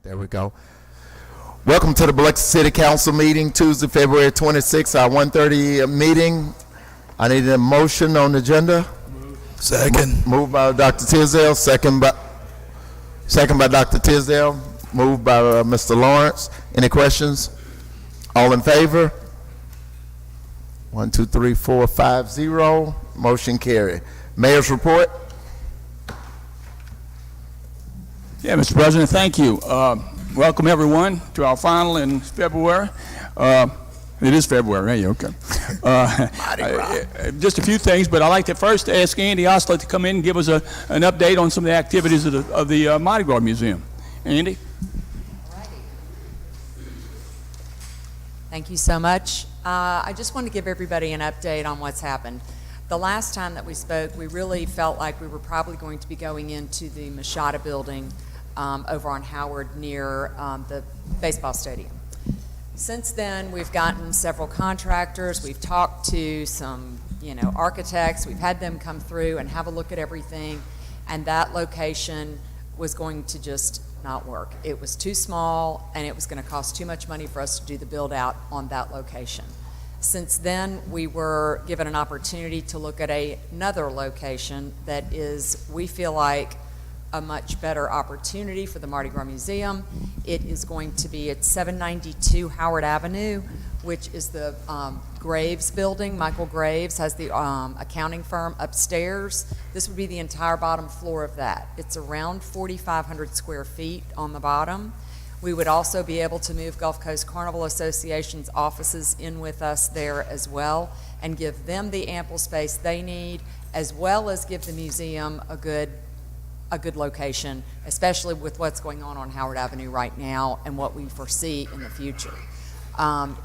There we go. Welcome to the Biloxi City Council meeting, Tuesday, February 26th, our 1:30 meeting. I need a motion on the agenda. Second. Moved by Dr. Tisdale, second by Dr. Tisdale, moved by Mr. Lawrence. Any questions? All in favor? 1, 2, 3, 4, 5, 0. Motion carried. Mayor's report. Yeah, Mr. President, thank you. Welcome everyone to our final in February. It is February, right? Okay. Just a few things, but I'd like to first ask Andy Osler to come in and give us an update on some of the activities of the Mardi Gras Museum. Andy? Thank you so much. I just want to give everybody an update on what's happened. The last time that we spoke, we really felt like we were probably going to be going into the Machada building over on Howard near the baseball stadium. Since then, we've gotten several contractors. We've talked to some, architects. We've had them come through and have a look at everything, and that location was going to just not work. It was too small, and it was going to cost too much money for us to do the build out on that location. Since then, we were given an opportunity to look at another location that is, we feel like, a much better opportunity for the Mardi Gras Museum. It is going to be at 792 Howard Avenue, which is the Graves building. Michael Graves has the accounting firm upstairs. This would be the entire bottom floor of that. It's around 4,500 square feet on the bottom. We would also be able to move Gulf Coast Carnival Association's offices in with us there as well and give them the ample space they need, as well as give the museum a good location, especially with what's going on Howard Avenue right now and what we foresee in the future. I've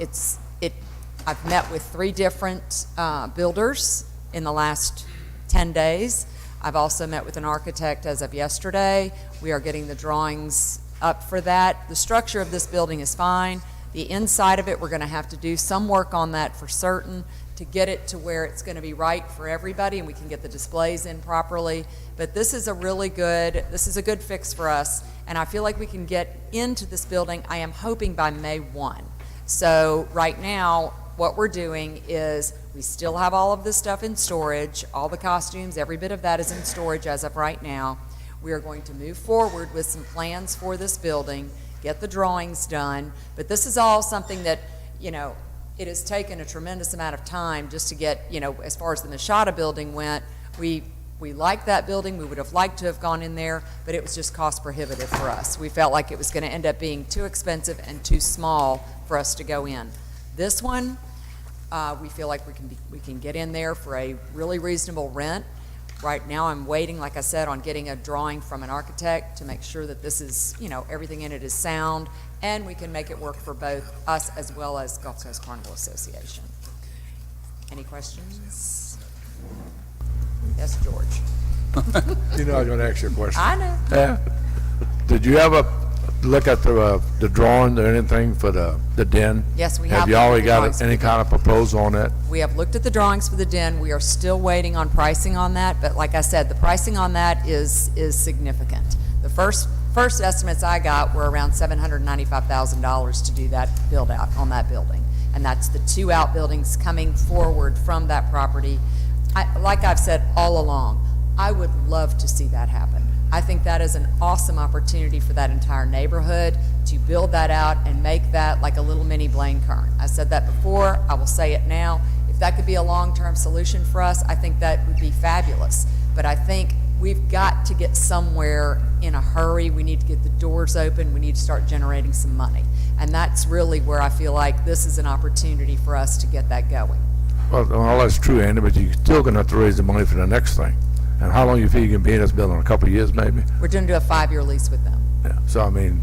met with 3 different builders in the last 10 days. I've also met with an architect as of yesterday. We are getting the drawings up for that. The structure of this building is fine. The inside of it, we're going to have to do some work on that for certain to get it to where it's going to be right for everybody and we can get the displays in properly. But this is a good fix for us, and I feel like we can get into this building, I am hoping, by May 1. So right now, what we're doing is we still have all of this stuff in storage, all the costumes, every bit of that is in storage as of right now. We are going to move forward with some plans for this building, get the drawings done, but this is all something that, it has taken a tremendous amount of time just to get, as far as the Machada building went, we liked that building. We would have liked to have gone in there, but it was just cost prohibitive for us. We felt like it was going to end up being too expensive and too small for us to go in. This one, we feel like we can get in there for a really reasonable rent. Right now, I'm waiting, like I said, on getting a drawing from an architect to make sure that this is, everything in it is sound, and we can make it work for both us as well as Gulf Coast Carnival Association. Any questions? Yes, George. I was going to ask you a question. I know. Yeah. Did you ever look at the drawing or anything for the den? Yes, we have. Have you already got any kind of proposal on that? We have looked at the drawings for the den. We are still waiting on pricing on that, but like I said, the pricing on that is significant. The first estimates I got were around $795,000 to do that build out on that building, and that's the 2 outbuildings coming forward from that property. Like I've said all along, I would love to see that happen. I think that is an awesome opportunity for that entire neighborhood to build that out and make that like a little mini Blaine Kern. I said that before, I will say it now. If that could be a long-term solution for us, I think that would be fabulous. But I think we've got to get somewhere in a hurry. We need to get the doors open. We need to start generating some money. And that's really where I feel like this is an opportunity for us to get that going. Well, all that's true, Andy, but you're still going to have to raise the money for the next thing. And how long you feel you can be in this building? A couple of years, maybe? We're going to do a 5-year lease with them. Yeah. So, I mean...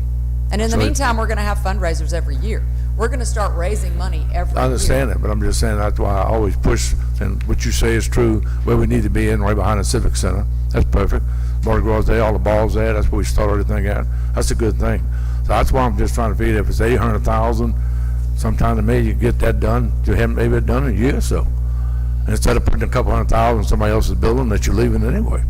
And in the meantime, we're going to have fundraisers every year. We're going to start raising money every year. I understand that, but I'm just saying that's why I always push, and what you say is true, where we need to be in, right behind the Civic Center. That's perfect. Mardi Gras Day, all the balls there, that's where we start everything at. That's a good thing. So that's why I'm just trying to figure if it's $800,000, sometime to me, you get that done, you haven't maybe done in a year or so. And instead of putting a couple $100,000 in somebody else's building that you're leaving anyway.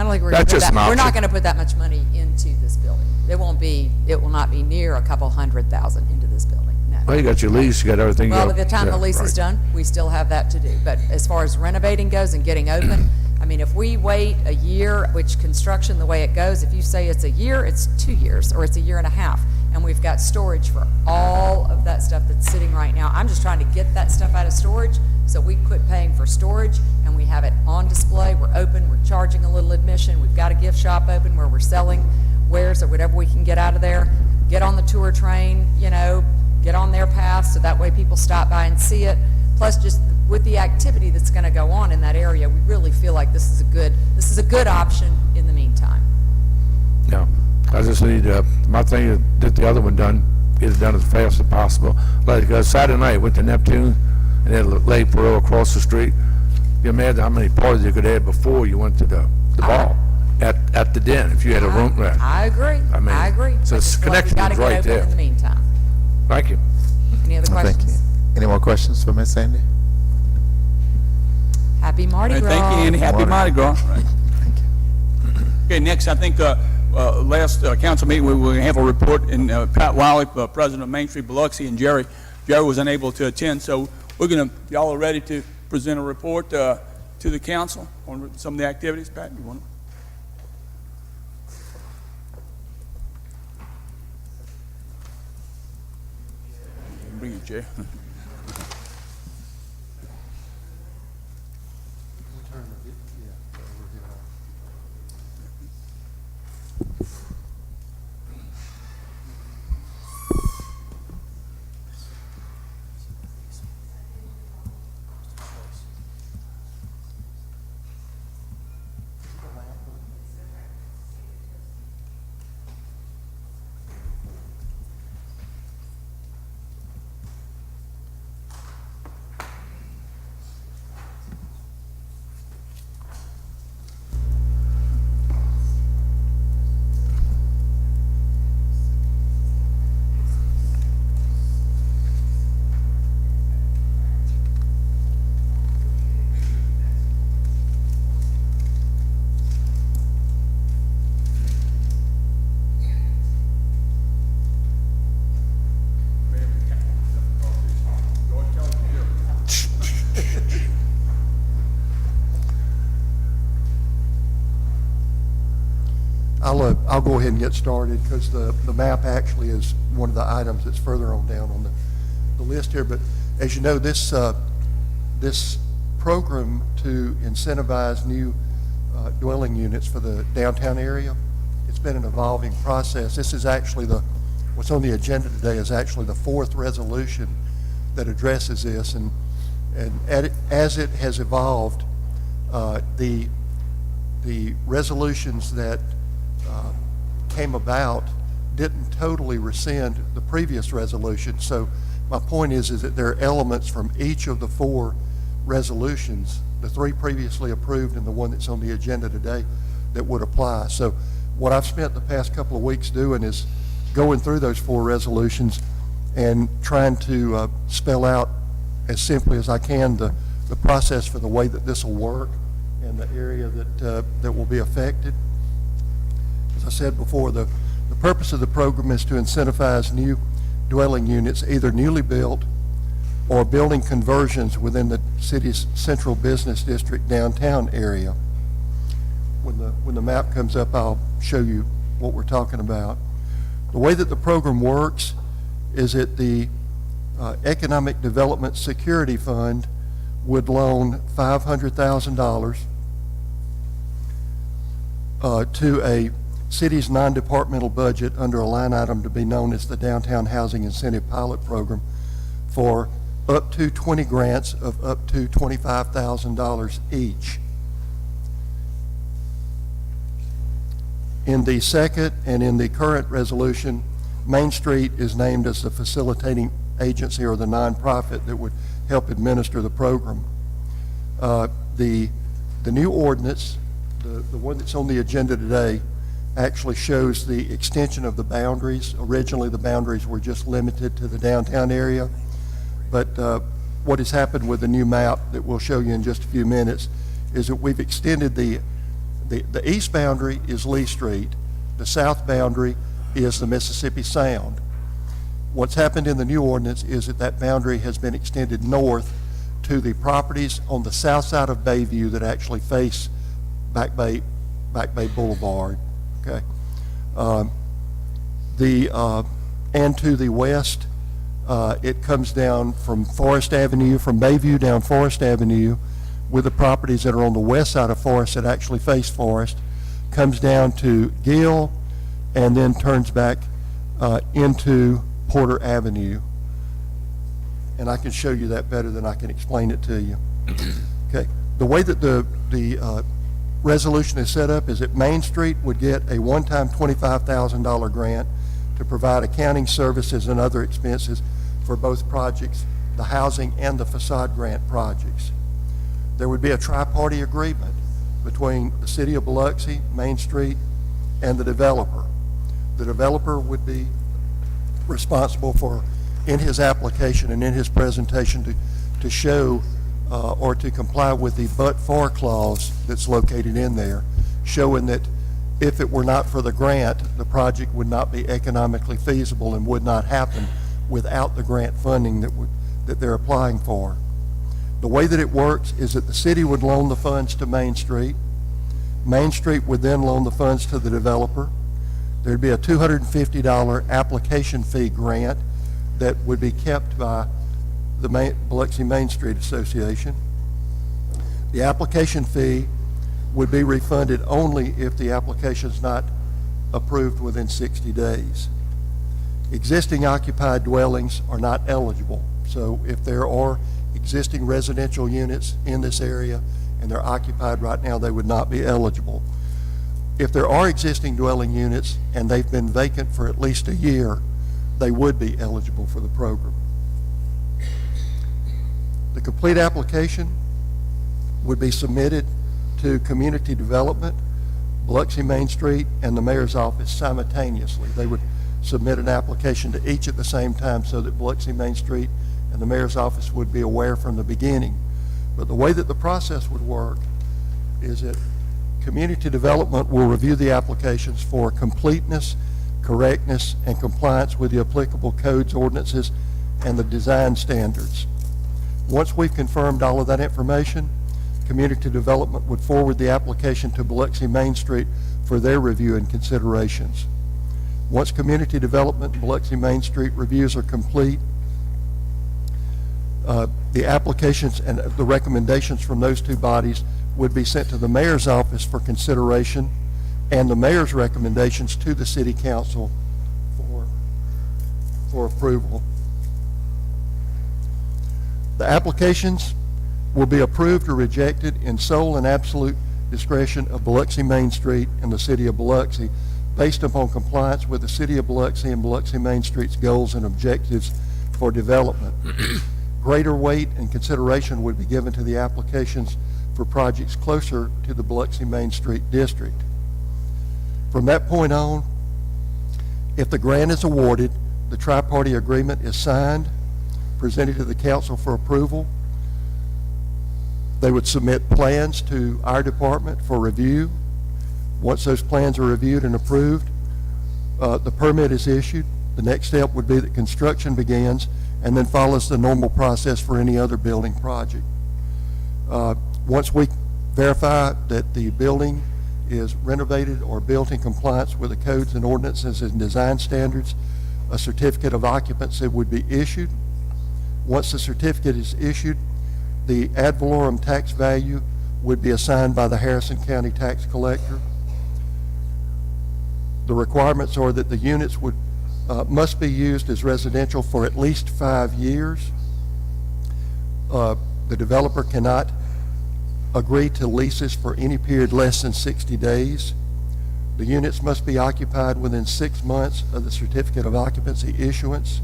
I don't think we're That's gonna put just that, an we're not option. gonna put that much money into this building. It will not be near a couple $100,000 into this building, no. Well, you got your lease, you got everything. Well, you by the time the yeah, lease is right. done, we still have that to do. But as far as renovating goes and getting open, I mean, if we wait a year, which construction, the way it goes, if you say it's a year, it's 2 years, or it's a year and a half. And we've got storage for all of that stuff that's sitting right now. I'm just trying to get that stuff out of storage, so we quit paying for storage, and we have it on display. We're open, we're charging a little admission. We've got a gift shop open where we're selling wares or whatever we can get out of there. Get on the tour train, you know, get on their path, so that way people stop by and see it. Plus, just with the activity that's going to go on in that area, we really feel like this is a good option in the meantime. Yeah, I just need, my thing is get the other one done, get it done as fast as possible. Like, Saturday night, went to Neptune, and then Lake Perot across the street. You imagine how many parties you could have before you went to the ball, at the den, if you had a room there. I agree. I agree. So I it's just feel like we connection gotta is get right open there. in the meantime. Thank you. Any other Thank you. questions? Any more questions for Ms. Sandy? Happy Mardi All right, Gras. thank you, Andy. Happy Mardi Gras. Right. Thank you. Okay, next, I think, last council meeting, we will have a report, and Pat Wiley, president of Main Street Biloxi, and Jerry was unable to attend, so we're going to, y'all are ready to present a report to the council on some of the activities. Pat, you want to? Bring it, Jerry. I'll go ahead and get started because the map actually is one of the items that's further on down on the list here. But as you know, this program to incentivize new dwelling units for the downtown area, it's been an evolving process. This is actually what's on the agenda today is actually the fourth resolution that addresses this, and as it has evolved, the resolutions that came about didn't totally rescind the previous resolution. So my point is that there are elements from each of the four resolutions, the three previously approved and the one that's on the agenda today, that would apply. So what I've spent the past couple of weeks doing is going through those four resolutions and trying to spell out as simply as I can the process for the way that this will work and the area that will be affected. As I said before, the purpose of the program is to incentivize new dwelling units, either newly built or building conversions within the city's central business district downtown area. When the map comes up, I'll show you what we're talking about. The way that the program works is that the Economic Development Security Fund would loan $500,000 to a city's non-departmental budget under a line item to be known as the Downtown Housing Incentive Pilot Program for up to 20 grants of up to $25,000 each. In the second and in the current resolution, Main Street is named as the facilitating agency or the nonprofit that would help administer the program. The new ordinance, the one that's on the agenda today, actually shows the extension of the boundaries. Originally, the boundaries were just limited to the downtown area, but what has happened with the new map that we'll show you in just a few minutes is that we've extended the The east boundary is Lee Street. The south boundary is the Mississippi Sound. What's happened in the new ordinance is that that boundary has been extended north to the properties on the south side of Bayview that actually face Back Bay Boulevard, okay? And to the west, it comes down from Forest Avenue, from Bayview down Forest Avenue, with the properties that are on the west side of Forest that actually face Forest, comes down to Gill, and then turns back into Porter Avenue. And I can show you that better than I can explain it to you. Okay, the way that the resolution is set up is that Main Street would get a one-time $25,000 grant to provide accounting services and other expenses for both projects, the housing and the facade grant projects. There would be a tri-party agreement between the City of Biloxi, Main Street, and the developer. The developer would be responsible for, in his application and in his presentation, to show or to comply with the but-for clause that's located in there, showing that if it were not for the grant, the project would not be economically feasible and would not happen without the grant funding that they're applying for. The way that it works is that the city would loan the funds to Main Street. Main Street would then loan the funds to the developer. There'd be a $250 application fee grant that would be kept by the Biloxi Main Street Association. The application fee would be refunded only if the application is not approved within 60 days. Existing occupied dwellings are not eligible. So if there are existing residential units in this area and they're occupied right now, they would not be eligible. If there are existing dwelling units and they've been vacant for at least a year, they would be eligible for the program. The complete application would be submitted to Community Development, Biloxi Main Street, and the Mayor's Office simultaneously. They would submit an application to each at the same time so that Biloxi Main Street and the Mayor's Office would be aware from the beginning. But the way that the process would work is that Community Development will review the applications for completeness, correctness, and compliance with the applicable codes, ordinances, and the design standards. Once we've confirmed all of that information, Community Development would forward the application to Biloxi Main Street for their review and considerations. Once Community Development and Biloxi Main Street reviews are complete, the applications and the recommendations from those two bodies would be sent to the Mayor's Office for consideration, and the Mayor's recommendations to the City Council for approval. The applications will be approved or rejected in sole and absolute discretion of Biloxi Main Street and the City of Biloxi, based upon compliance with the City of Biloxi and Biloxi Main Street's goals and objectives for development. Greater weight and consideration would be given to the applications for projects closer to the Biloxi Main Street district. From that point on, if the grant is awarded, the tri-party agreement is signed, presented to the council for approval. They would submit plans to our department for review. Once those plans are reviewed and approved, the permit is issued. The next step would be that construction begins and then follows the normal process for any other building project. Once we verify that the building is renovated or built in compliance with the codes and ordinances and design standards, a certificate of occupancy would be issued. Once the certificate is issued, the ad valorem tax value would be assigned by the Harrison County tax collector. The requirements are that the units must be used as residential for at least 5 years. The developer cannot agree to leases for any period less than 60 days. The units must be occupied within 6 months of the certificate of occupancy issuance.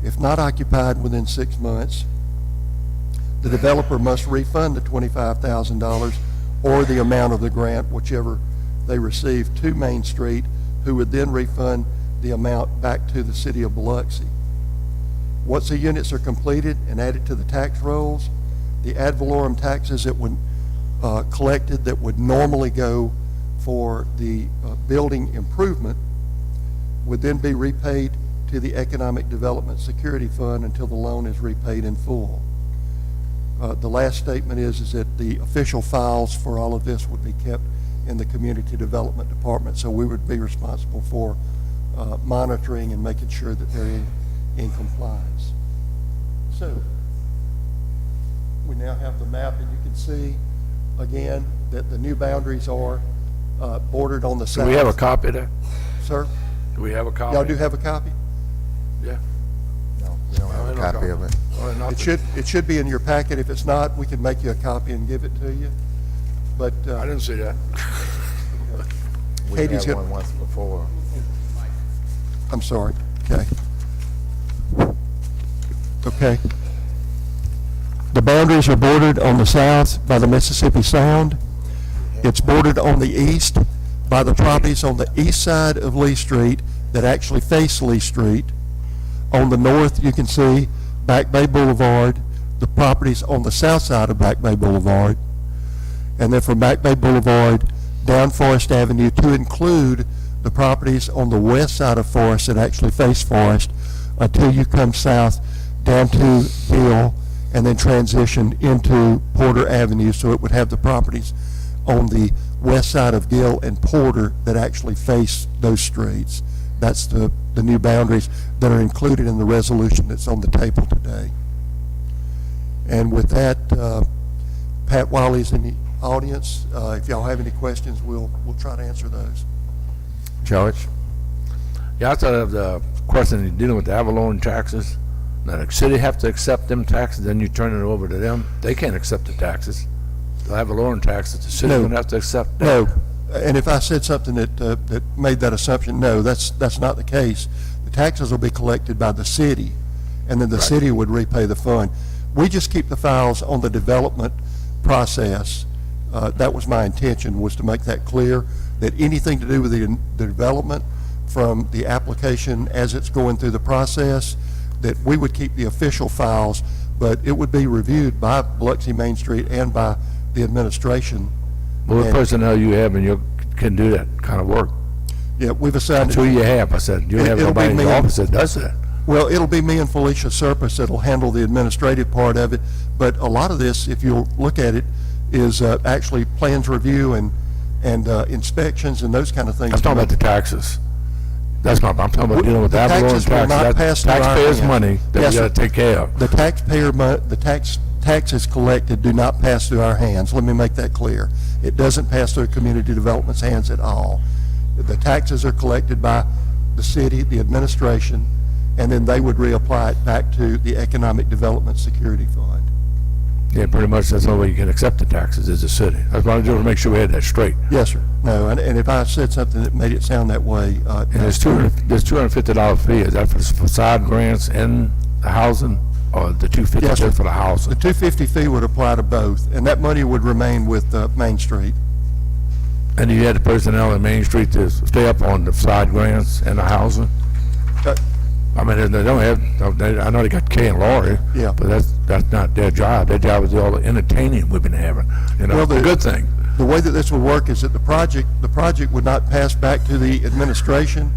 If not occupied within 6 months, the developer must refund the $25,000 or the amount of the grant, whichever they receive, to Main Street, who would then refund the amount back to the City of Biloxi. Once the units are completed and added to the tax rolls, the ad valorem taxes that would collected that would normally go for the building improvement would then be repaid to the Economic Development Security Fund until the loan is repaid in full. The last statement is that the official files for all of this would be kept in the Community Development Department, so we would be responsible for monitoring and making sure that they're in compliance. So, we now have the map, and you can see, again, that the new boundaries are bordered on the south. Do we have a copy of that? Sir? Do we have a copy? Y'all do have a copy? Yeah. No, we don't have a copy of it. Well, not It should be in your packet. If it's not, we can make you a copy and give it to you. But I didn't see that. We Katie's had got- one once before. I'm sorry. Okay. Okay. The boundaries are bordered on the south by the Mississippi Sound. It's bordered on the east by the properties on the east side of Lee Street that actually face Lee Street. On the north, you can see Back Bay Boulevard, the properties on the south side of Back Bay Boulevard. And then from Back Bay Boulevard down Forest Avenue to include the properties on the west side of Forest that actually face Forest until you come south down to Hill and then transition into Porter Avenue, so it would have the properties on the west side of Gill and Porter that actually face those streets. That's the new boundaries that are included in the resolution that's on the table today. And with that, Pat Wiley's in the audience. If y'all have any questions, we'll try to answer those. George? Yeah, I thought of the question dealing with the Avalon taxes. Now, the city have to accept them taxes, then you turn it over to them. They can't accept the taxes. The Avalon taxes, the city's No. gonna have to accept that. No, and if I said something that made that assumption, no, that's not the case. The taxes will be collected by the city, and then the city would repay the fund. We just keep the files on the development process. That was my intention, was to make that clear, that anything to do with the development from the application as it's going through the process, that we would keep the official files, but it would be reviewed by Biloxi Main Street and by the administration. Well, the And- personnel you have and you can do that kind of work. Yeah, we've assigned. That's who you have. I said, you have It'll be nobody in me your and- office that does that. Well, it'll be me and Felicia Serpis that'll handle the administrative part of it, but a lot of this, if you'll look at it, is actually plans review and inspections and those kind of things. I'm talking about the taxes. That's not, I'm talking about dealing with The Avalon taxes taxes. will not That's pass through our taxpayers' hands. money that Yes, we gotta sir. take care of. The taxes collected do not pass through our hands. Let me make that clear. It doesn't pass through community development's hands at all. The taxes are collected by the city, the administration, and then they would reapply it back to the Economic Development Security Fund. Yeah, pretty much that's the only way you can accept the taxes is the city. That's why I just want to make sure we had that straight. Yes, sir. No, and if I said something that made it sound that way, And there's $250 fee. Is that for the facade grants and the housing, or the $250 Yes, sir. just for the housing? the $250 fee would apply to both, and that money would remain with Main Street. And you had the personnel in Main Street to stay up on the facade grants and the housing? Uh, I mean, they don't have, I know they got Kay and Laurie. Yeah. But that's not their job. Their job is all the entertaining we've been having. You know, Well, a good thing. The way that this would work is that the project would not pass back to the administration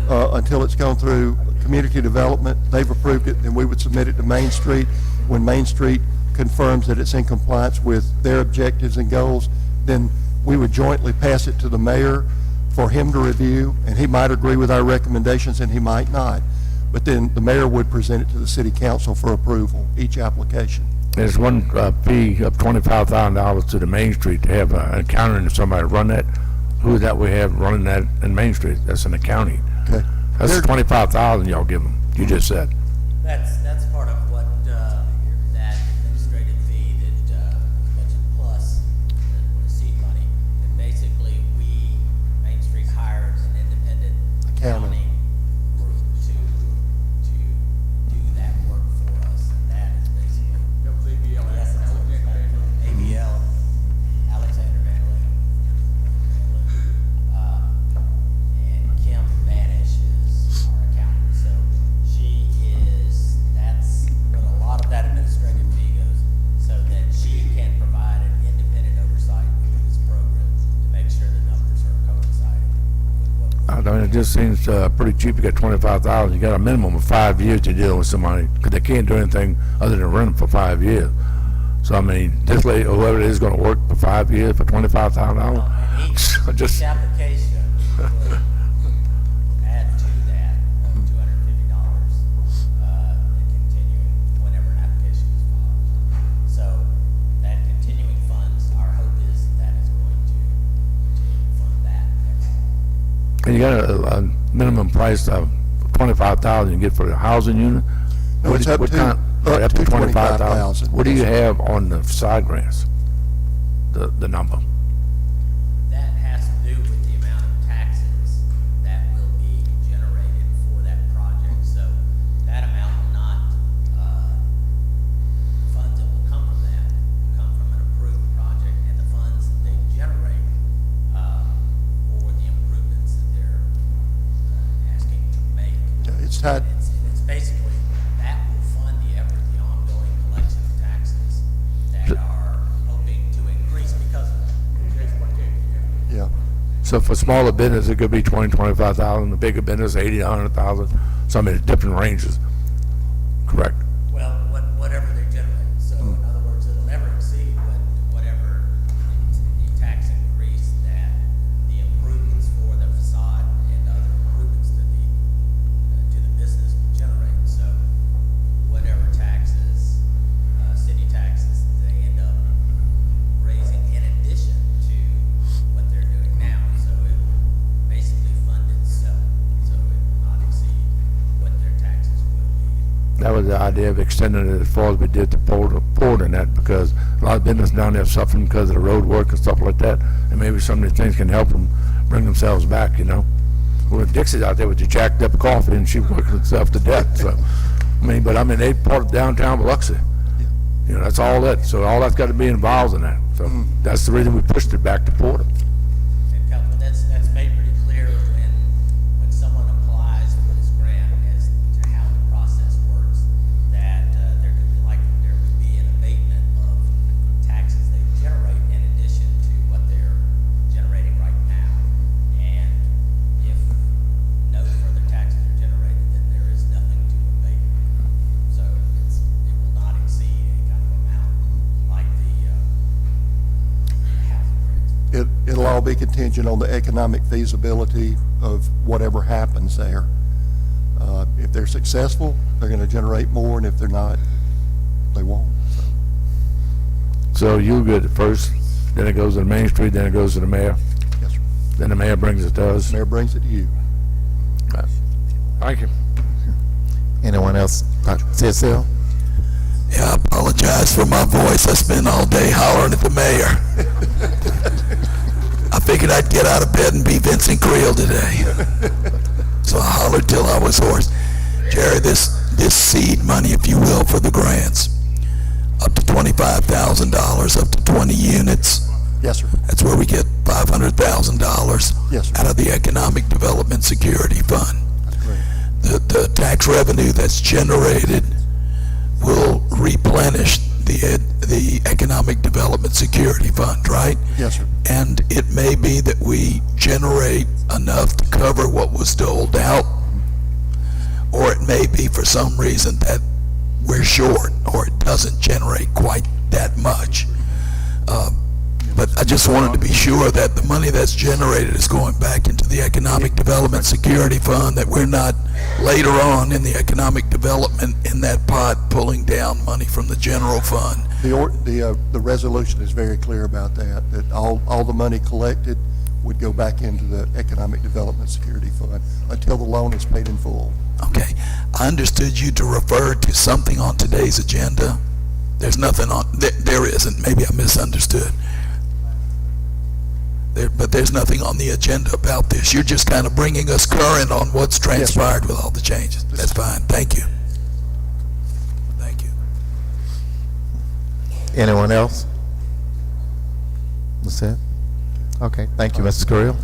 until it's gone through community development. They've approved it, then we would submit it to Main Street. When Main Street confirms that it's in compliance with their objectives and goals, then we would jointly pass it to the mayor for him to review, and he might agree with our recommendations and he might not. But then the mayor would present it to the city council for approval, each application. There's one fee of $25,000 to the Main Street to have an accountant or somebody run that. Who is that we have running that in Main Street? That's an accounting. Okay. That's There- $25,000 y'all give them. You just said. That's part of what, that administrative fee that, mentioned plus the seed money. And basically, Main Street hired an independent Accountant. accounting group to do that work for us. And that is basically, yes, that's what it's about. ABL, Alexander Van and Kim Banish is our accountant. So she is, that's just seems pretty cheap. You got 25,000. You got a minimum of 5 years to deal with somebody because they can't do anything other than rent them for 5 years. So I mean, this lady, whoever it is, going to work for 5 years for $25,000. Each Just application would add to that $250 in continuing whenever an application is filed. So that continuing funds, our hope is that is going to continue to fund that next year. and you got a minimum price of 25,000 you get for the housing unit. No, it's up to 25,000. What do you have on the side grants? The number. That has to do with the amount of taxes that will be generated for that project. So that amount will not, funds that will come from that will come from an approved project, and the funds that they generate, for the improvements that they're asking to make. Yeah, it's tied, It's basically, that will fund the effort, the ongoing collection of taxes that are hoping to increase because of that. yeah. So for smaller business, it could be 20, 25,000. The bigger business, 80, 100,000. So I mean, different ranges. Correct. Well, whatever they generate, so in other words, it'll never exceed whatever the tax increase that the improvements for the facade and other improvements to the business will generate, so whatever taxes, city taxes, they end up raising in addition to what they're doing now, so it will basically fund itself, so it will not exceed what their taxes will be. That was the idea of extending it as far as we did to Port and that, because a lot of business down there suffering because of the road work and stuff like that, and maybe some of these things can help them bring themselves back, you know. Well, Dixie's out there with the jacked up coffee, and she's working herself to death, so, I mean, they part of downtown Biloxi. You know, that's all that, so all that's got to be involved in that, so that's the reason we pushed it back to Porter. And Councilman, that's made pretty clear when someone applies for this grant as to how the process works, that there would be an abatement of taxes they generate in addition to what they're generating right now. And if no further taxes are generated, then there is nothing to abate. So it will not exceed any kind of amount like the housing grants. It'll all be contingent on the economic feasibility of whatever happens there. If they're successful, they're going to generate more, and if they're not, they won't. So you get it first, then it goes to the Main Street, then it goes to the mayor, Yes, sir. then the mayor brings it to us. Mayor brings it to you. Thank you. Anyone else? Dr. Tisdale? Yeah, I apologize for my voice. I spent all day hollering at the mayor. I figured I'd get out of bed and be Vincent Creel today. So I hollered till I was hoarse. Jerry, this seed money, if you will, for the grants, up to $25,000, up to 20 units. Yes, sir. That's where we get $500,000 Yes, sir. out of the Economic Development Security Fund. That's correct. The tax revenue that's generated will replenish the Economic Development Security Fund, right? Yes, sir. And it may be that we generate enough to cover what was doled out, or it may be for some reason that we're short, or it doesn't generate quite that much. But I just wanted to be sure that the money that's generated is going back into the Economic Development Security Fund, that we're not later on in the economic development in that pot pulling down money from the general fund. The resolution is very clear about that all the money collected would go back into the Economic Development Security Fund until the loan is paid in full. Okay, I understood you to refer to something on today's agenda. There's nothing on, there isn't, maybe I misunderstood. But there's nothing on the agenda about this. You're just kind of bringing us current on what's transpired with all the changes. That's fine, thank you. Thank you. Anyone else? That's it? Okay, thank you, Mr. Creel.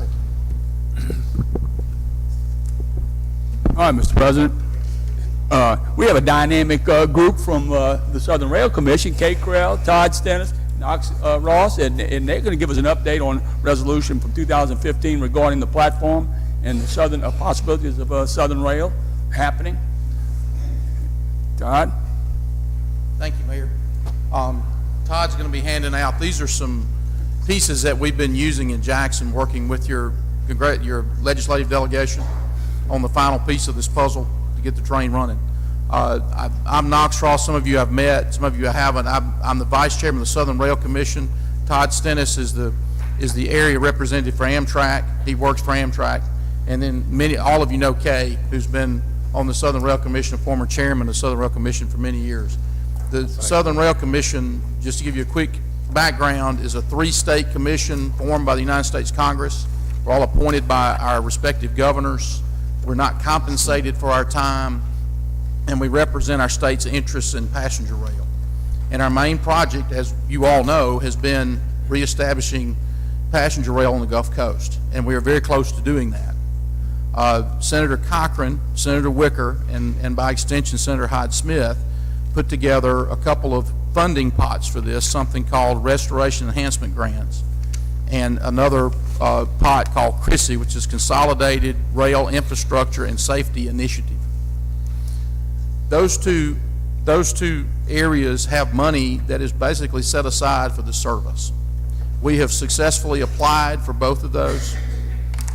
All right, Mr. President. We have a dynamic group from the Southern Rail Commission, Kate Creel, Todd Stennis, Knox Ross, and they're going to give us an update on resolution from 2015 regarding the platform and the southern possibilities of Southern Rail happening. Todd? Thank you, Mayor. Todd's going to be handing out, these are some pieces that we've been using in Jackson, working with your legislative delegation on the final piece of this puzzle to get the train running. I'm Knox Ross. Some of you I've met, some of you I haven't. I'm the Vice Chairman of the Southern Rail Commission. Todd Stennis is the area representative for Amtrak. He works for Amtrak. And then all of you know Kay, who's been on the Southern Rail Commission, former chairman of the Southern Rail Commission for many years. The Southern Rail Commission, just to give you a quick background, is a 3-state commission formed by the United States Congress. We're all appointed by our respective governors. We're not compensated for our time, and we represent our state's interests in passenger rail. And our main project, as you all know, has been reestablishing passenger rail on the Gulf Coast, and we are very close to doing that. Senator Cochran, Senator Wicker, and by extension Senator Hyde-Smith put together a couple of funding pots for this, something called Restoration Enhancement Grants, and another pot called CRISI, which is Consolidated Rail Infrastructure and Safety Initiative. Those two areas have money that is basically set aside for the service. We have successfully applied for both of those.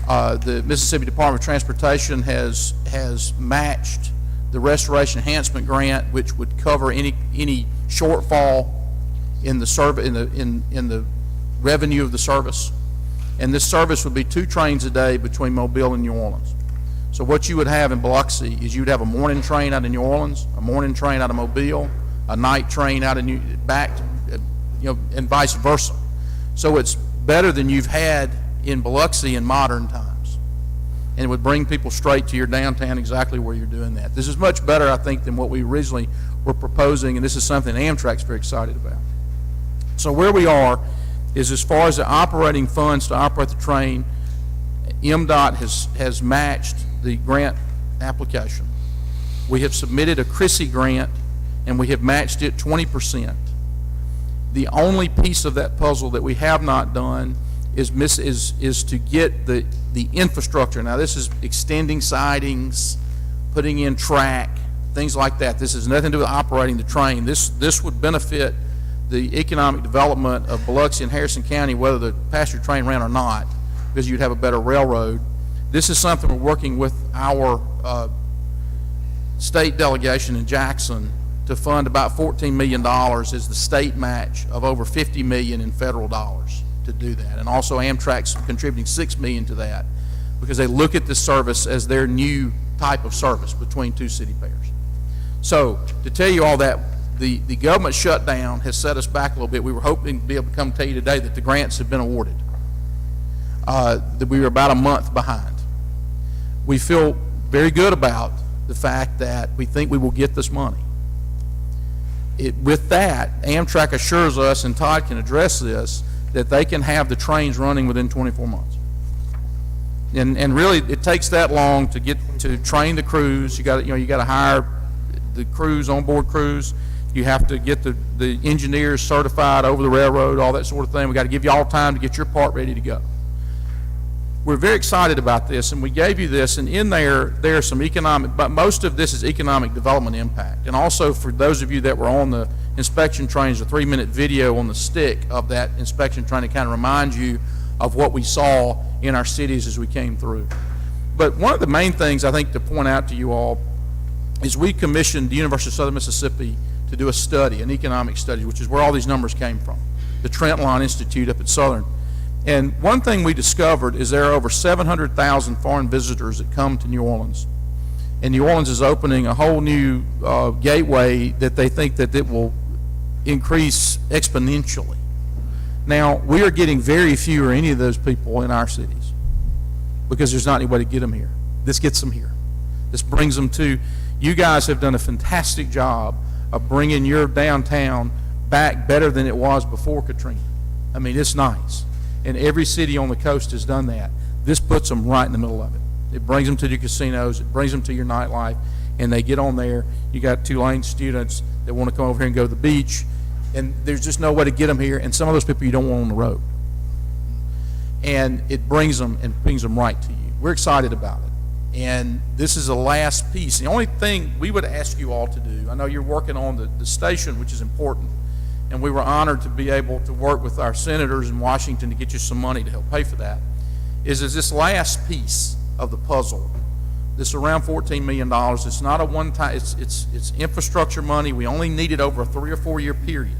The Mississippi Department of Transportation has matched the Restoration Enhancement Grant, which would cover any shortfall in the revenue of the service. And this service would be 2 trains a day between Mobile and New Orleans. So what you would have in Biloxi is you'd have a morning train out of New Orleans, a morning train out of Mobile, a night train out of and vice versa. So it's better than you've had in Biloxi in modern times. And it would bring people straight to your downtown exactly where you're doing that. This is much better, I think, than what we originally were proposing, and this is something Amtrak's very excited about. So where we are is, as far as the operating funds to operate the train, MDOT has matched the grant application. We have submitted a CRISI grant, and we have matched it 20%. The only piece of that puzzle that we have not done is to get the infrastructure. Now, this is extending sidings, putting in track, things like that. This has nothing to do with operating the train. This would benefit the economic development of Biloxi and Harrison County, whether the passenger train ran or not, because you'd have a better railroad. This is something we're working with our state delegation in Jackson to fund. About $14 million is the state match of over $50 million in federal dollars to do that. And also Amtrak's contributing $6 million to that, because they look at this service as their new type of service between 2 city pairs. So to tell you all that, the government shutdown has set us back a little bit. We were hoping to be able to come tell you today that the grants have been awarded, that we were about a month behind. We feel very good about the fact that we think we will get this money. With that, Amtrak assures us, and Todd can address this, that they can have the trains running within 24 months. And really, it takes that long to train the crews. You got to hire the crews, onboard crews. You have to get the engineers certified over the railroad, all that sort of thing. We got to give you all time to get your part ready to go. We're very excited about this, and we gave you this, and in there's some economic, but most of this is economic development impact. And also, for those of you that were on the inspection trains, a 3-minute video on the stick of that inspection train to kind of remind you of what we saw in our cities as we came through. But one of the main things I think to point out to you all is we commissioned the University of Southern Mississippi to do a study, an economic study, which is where all these numbers came from, the Trentline Institute up at Southern. And one thing we discovered is there are over 700,000 foreign visitors that come to New Orleans. And New Orleans is opening a whole new gateway that they think that it will increase exponentially. Now, we are getting very few or any of those people in our cities because there's not any way to get them here. This gets them here. This brings them to, you guys have done a fantastic job of bringing your downtown back better than it was before Katrina. I mean, it's nice. And every city on the coast has done that. This puts them right in the middle of it. It brings them to your casinos, it brings them to your nightlife, and they get on there. You got Tulane students that want to come over here and go to the beach, and there's just no way to get them here, and some of those people you don't want on the road. And it brings them right to you. We're excited about it. And this is the last piece. The only thing we would ask you all to do, I know you're working on the station, which is important, and we were honored to be able to work with our senators in Washington to get you some money to help pay for that, is this last piece of the puzzle. This is around $14 million. It's not a one-time, it's infrastructure money. We only need it over a 3 or 4 year period.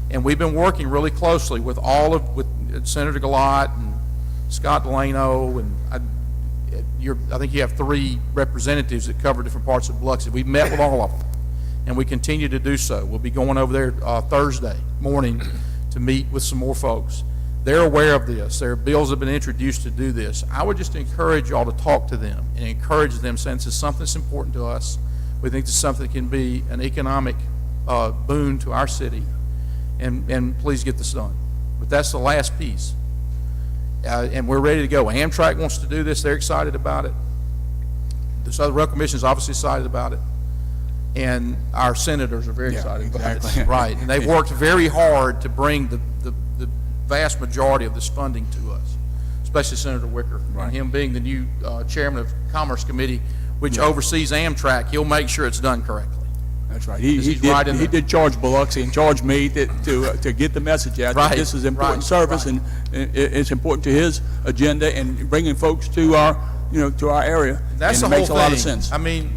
And we've been working really closely with with Senator Galat and Scott Delano, and I think you have 3 representatives that cover different parts of Biloxi. We've met with all of them, and we continue to do so. We'll be going over there Thursday morning to meet with some more folks. They're aware of this. Their bills have been introduced to do this. I would just encourage y'all to talk to them and encourage them, since it's something that's important to us. We think it's something that can be an economic boon to our city, and please get this done. But that's the last piece. And we're ready to go. Amtrak wants to do this. They're excited about it. The Southern Rail Commission is obviously excited about it. And our senators are very excited about it. Right. And they've worked very hard to bring the vast majority of this funding to us, especially Senator Wicker. Right. And him being the new chairman of Commerce Committee, which oversees Amtrak, he'll make sure it's done correctly. That's right. He did charge Biloxi and charge me to get the message out. Right. That this is important service, and it's important to his agenda and bringing folks to our area. That's and the it whole makes thing. a lot of sense. I mean,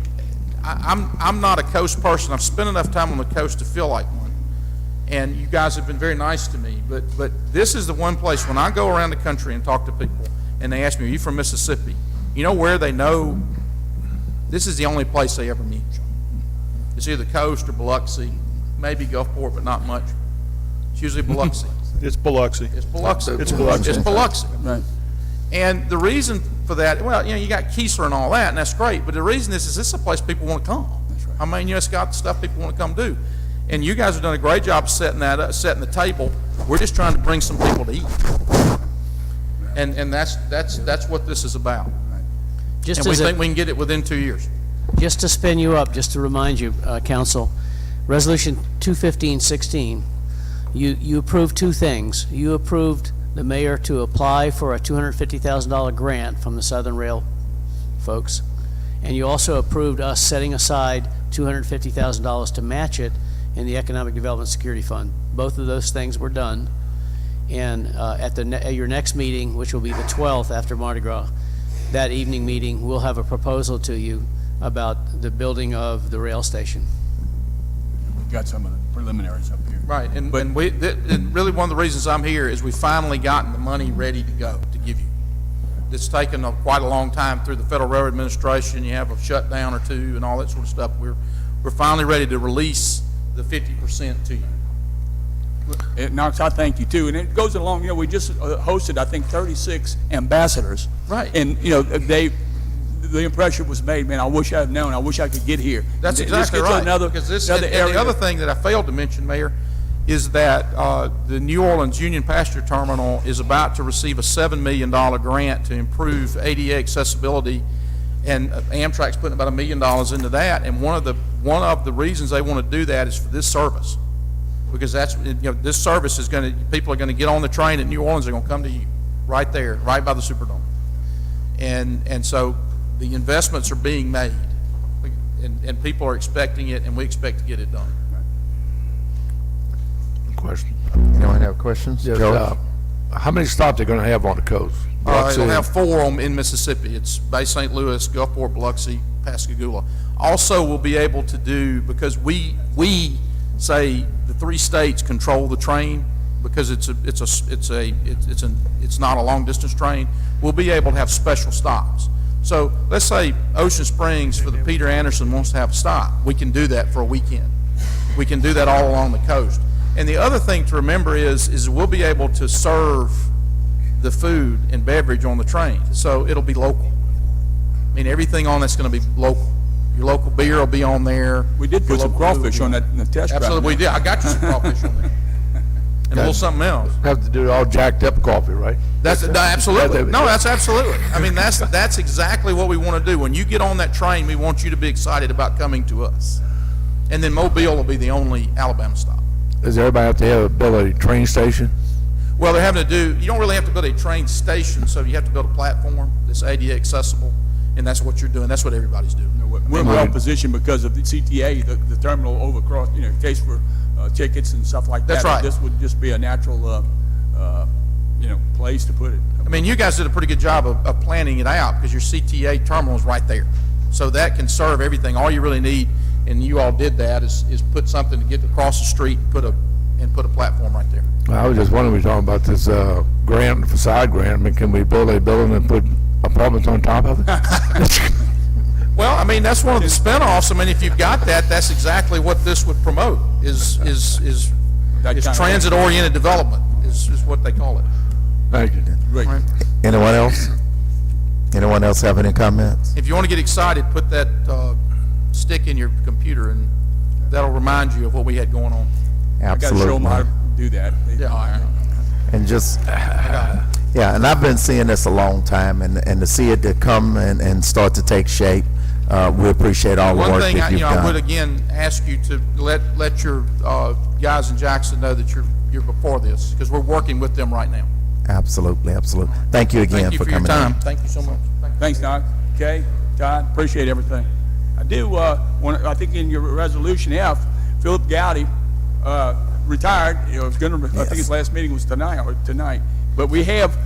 I'm not a coast person. I've spent enough time on the coast to feel like one, and you guys have been very nice to me. But this is the one place when I go around the country and talk to people, and they ask me, "Are you from Mississippi?" You know where they know? This is the only place they ever meet you. It's either coast or Biloxi, maybe Gulfport, but not much. It's usually Biloxi. It's Biloxi. It's Biloxi. It's Biloxi. It's Biloxi. Right. And the reason for that, well, you got Keesler and all that, and that's great. But the reason is this is a place people want to come. That's right. I mean, it's got the stuff people want to come do. And you guys have done a great job setting that up, setting the table. We're just trying to bring some people to eat. And that's what this is about. Just And we as think we can get it within 2 years. just to spin you up, just to remind you, Council, Resolution 21516, you approved 2 things. You approved the mayor to apply for a $250,000 grant from the Southern Rail folks, and you also approved us setting aside $250,000 to match it in the Economic Development Security Fund. Both of those things were done, and at your next meeting, which will be the 12th after Mardi Gras, that evening meeting, we'll have a proposal to you about the building of the rail station. We've got some of the preliminaries up here. Right, and really one of the reasons I'm here is we finally gotten the money ready to go to give you. It's taken quite a long time through the Federal Railroad Administration. You have a shutdown or 2 and all that sort of stuff. We're finally ready to release the 50% to you. Knox, I thank you too, and it goes along. We just hosted, I think, 36 ambassadors. Right. And the impression was made, man, I wish I had known. I wish I could get here. That's This exactly gets right. Another area. The other thing that I failed to mention, Mayor, is that the New Orleans Union Passenger Terminal is about to receive a $7 million grant to improve ADA accessibility, and Amtrak's putting about $1 million into that. And one of the reasons they want to do that is for this service, because this service is people are going to get on the train at New Orleans. They're going to come to you right there, right by the Superdome, and so the investments are being made, and people are expecting it, and we expect to get it done. Question. Anyone have questions? Yes, George? how many stops are they going to have on the coast? It'll have 4 in Mississippi. It's Bay St. Louis, Gulfport, Biloxi, Pascagoula. Also, we'll be able to do, because we say the 3 states control the train, because it's not a long distance train. We'll be able to have special stops. So let's say Ocean Springs for the Peter Anderson wants to have a stop. We can do that for a weekend. We can do that all along the coast. And the other thing to remember is we'll be able to serve the food and beverage on the train. So it'll be local. I mean, everything on that's going to be local. Your local beer will be on there. We did put some crawfish on that in the test drive. Absolutely, we did. I got you some crawfish on there. And a little something else. Have to do it all jacked up coffee, right? Absolutely. No, that's absolutely. I mean, that's exactly what we want to do. When you get on that train, we want you to be excited about coming to us. And then Mobile will be the only Alabama stop. Does everybody have to have a train station? Well, they're having to do, you don't really have to build a train station, so you have to build a platform that's ADA accessible, and that's what you're doing. That's what everybody's doing. We're well positioned because of the CTA, the terminal overcross, in case for tickets and stuff like that. That's right. This would just be a natural, place to put it. I mean, you guys did a pretty good job of planning it out because your CTA terminal is right there. So that can serve everything. All you really need, and you all did that, is put something to get across the street and put a platform right there. I was just wondering, we talking about this grant, facade grant. I mean, can we build a building and put apartments on top of it? Well, I mean, that's one of the spinoffs. I mean, if you've got that, that's exactly what this would promote, is transit-oriented development, is what they call it. Thank you. Great. Right. Anyone else? Anyone else have any comments? If you want to get excited, put that stick in your computer, and that'll remind you of what we had going on. I got to show them how to Absolutely. do that. Yeah. And just, yeah, and I've been seeing this a long time, and to see it to come and start to take shape, we appreciate all the One work thing, that you've I would done. again ask you to let your guys in Jackson know that you're before this, because we're working with them right now. Absolutely, absolutely. Thank you again Thank you for for your coming time. in. Thank you so much. Thank you. Thanks, Doc. Okay, Todd, appreciate everything. I do, I think in your resolution F, Philip Gowdy, retired, I think his last meeting was tonight. But we have,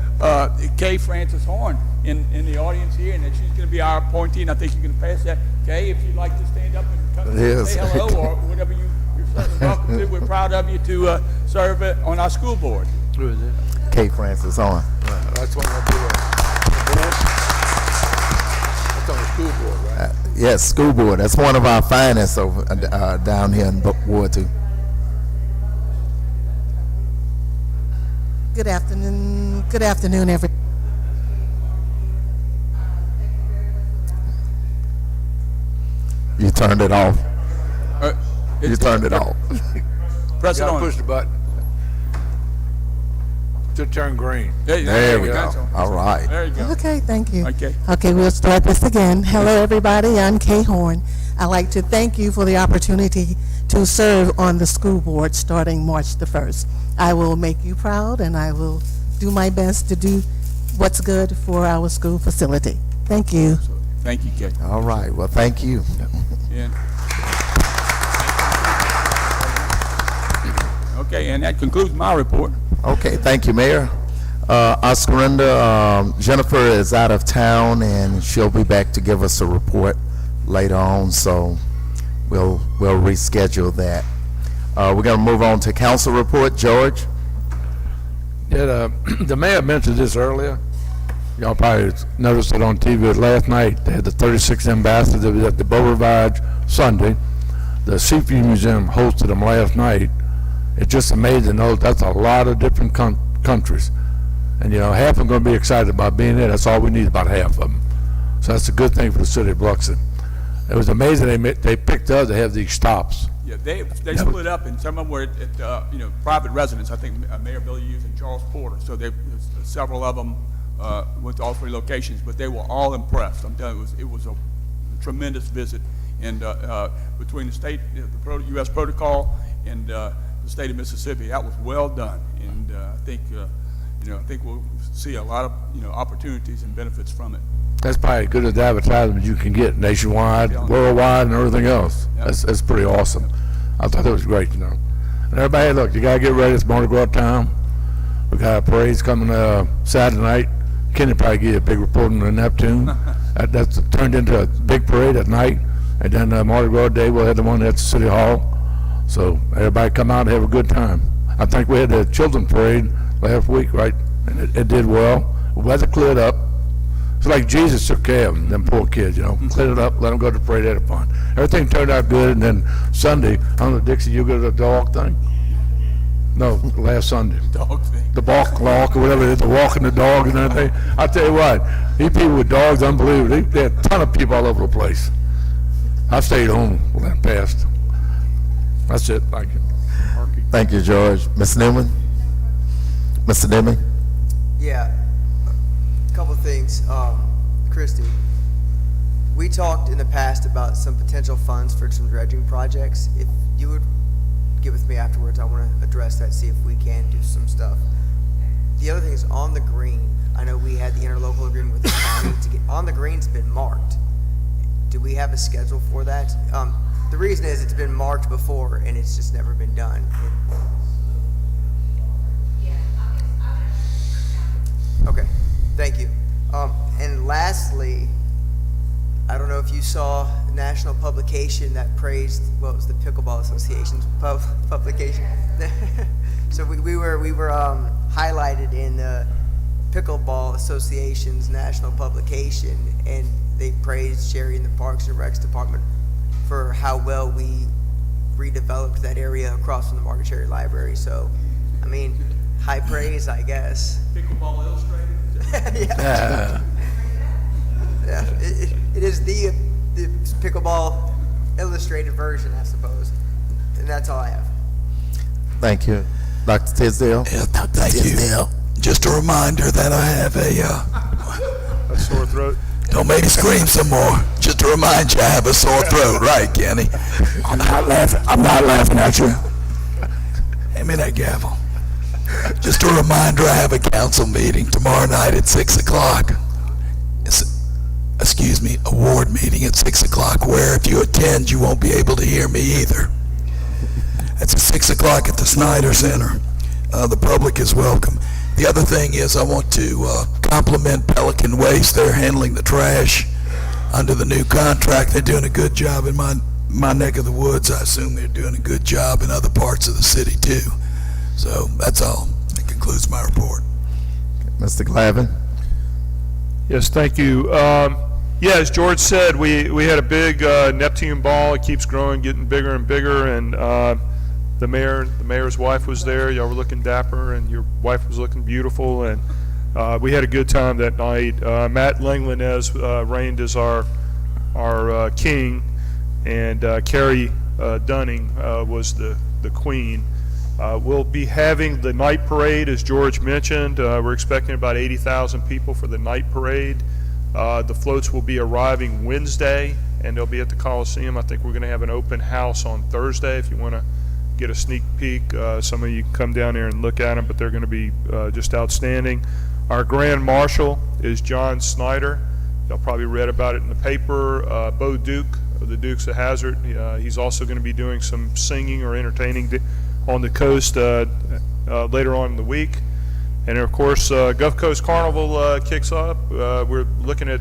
Kay Francis Horn in the audience here, and that she's gonna be our appointee, and I think you're gonna pass that. Kay, if you'd like to stand up and come and Yes. say hello, or whatever you're certainly welcome to. We're proud of you to, serve on our school board. Who is it? Kay Francis on. That's what I do. That's on the school board, right? Yes, school board. That's one of our finest over down here in Ward 2. Good afternoon. Good afternoon, everyone. You turned it off. You turned it off. Press it You gotta on. push the button. To turn green. There we go. All right. There you go. Okay, thank you. Okay. Okay, we'll start this again. Hello, everybody. I'm Kay Horn. I'd like to thank you for the opportunity to serve on the school board starting March the 1st. I will make you proud, and I will do my best to do what's good for our school facility. Thank you. Thank you, Kay. All right. Well, thank you. Yeah. Okay, and that concludes my report. Okay, thank you, Mayor. Oscarinda, Jennifer is out of town, and she'll be back to give us a report later on, so we'll reschedule that. We're going to move on to council report. George? Yeah, the mayor mentioned this earlier. Y'all probably noticed it on TV last night. They had the 36th ambassador at the Beau Rivage Sunday. The Seafood Museum hosted them last night. It's just amazing to know that's a lot of different countries. And, half of them going to be excited about being there. That's all we need, about half of them. So that's a good thing for the city of Biloxi. It was amazing they picked us to have these stops. Yeah, they split up, and some of them were at private residence. I think Mayor Billy Hughes and Charles Porter. So there's several of them went to all three locations, but they were all impressed. I'm telling you, it was a tremendous visit, and between the state, the U.S. protocol, and the state of Mississippi, that was well done. And I think we'll see a lot of opportunities and benefits from it. That's probably as good as the advertisement you can get nationwide, worldwide, and everything else. Yeah. That's pretty awesome. I thought that was great, And everybody, look, you gotta get ready. It's Mardi Gras time. We got a parades coming Saturday night. Kenny probably give you a big report on the Neptune. That's turned into a big parade at night. And then Mardi Gras Day, we'll have the one at the City Hall. So everybody come out and have a good time. I think we had the children's parade last week, right? And it did well. The weather cleared up. It's like Jesus took care of them poor kids, Cleared it up, let them go to the parade, had fun. Everything turned out good, and then Sunday, I don't know, Dixie, you go to the dog thing? No, last Sunday. Dog thing. The walk or whatever it is, the walking the dog and everything. I tell you what, these people with dogs, unbelievable. They had a ton of people all over the place. I stayed home when that passed. That's it, thank you. Thank you, George. Ms. Newman? Mr. Newman? Yeah, a couple of things. Christie, we talked in the past about some potential funds for some dredging projects. If you would get with me afterwards, I want to address that, see if we can do some stuff. the other thing is on the green. I know we had the interlocal agreement with the county to get on the green's been marked. Do we have a schedule for that? The reason is it's been marked before and it's just never been done. Okay, thank you. And lastly, I don't know if you saw a national publication that praised, well, it was the Pickleball Association's publication. So we were highlighted in the Pickleball Association's national publication, and they praised Jerry and the Parks and Recs Department for how well we redeveloped that area across from the Mardi Cherry Library. So, I mean, high praise, I guess. Pickleball Illustrated? Yeah. Yeah, it is the Pickleball Illustrated version, I suppose. And that's all I have. Thank you. Dr. Tisdale? Yeah, thank you. Just a reminder that I have a sore throat. don't make me scream some more. Just to remind you, I have a sore throat, right, Kenny? I'm not laughing at you. Hand me that gavel. Just a reminder, I have a council meeting tomorrow night at 6 o'clock. A ward meeting at 6 o'clock, where if you attend, you won't be able to hear me either. It's at 6 o'clock at the Snyder Center. The public is welcome. The other thing is I want to compliment Pelican Waste. They're handling the trash under the new contract. They're doing a good job in my neck of the woods. I assume they're doing a good job in other parts of the city too. So that's all. That concludes my report. Mr. Glavin? Yes, thank you. Yeah, as George said, we had a big Neptune ball. It keeps growing, getting bigger and bigger, and the mayor's wife was there. Y'all were looking dapper, and your wife was looking beautiful, and we had a good time that night. Matt Langlanez reigned as our king, and Carrie Dunning was the queen. We'll be having the night parade, as George mentioned. We're expecting about 80,000 people for the night parade. The floats will be arriving Wednesday, and they'll be at the Coliseum. I think we're going to have an open house on Thursday if you want to get a sneak peek. Some of you can come down there and look at them, but they're going to be just outstanding. Our Grand Marshal is John Snyder. Y'all probably read about it in the paper. Bo Duke of the Dukes of Hazzard. He's also going to be doing some singing or entertaining on the coast later on in the week. And of course, Gulf Coast Carnival kicks up. We're looking at,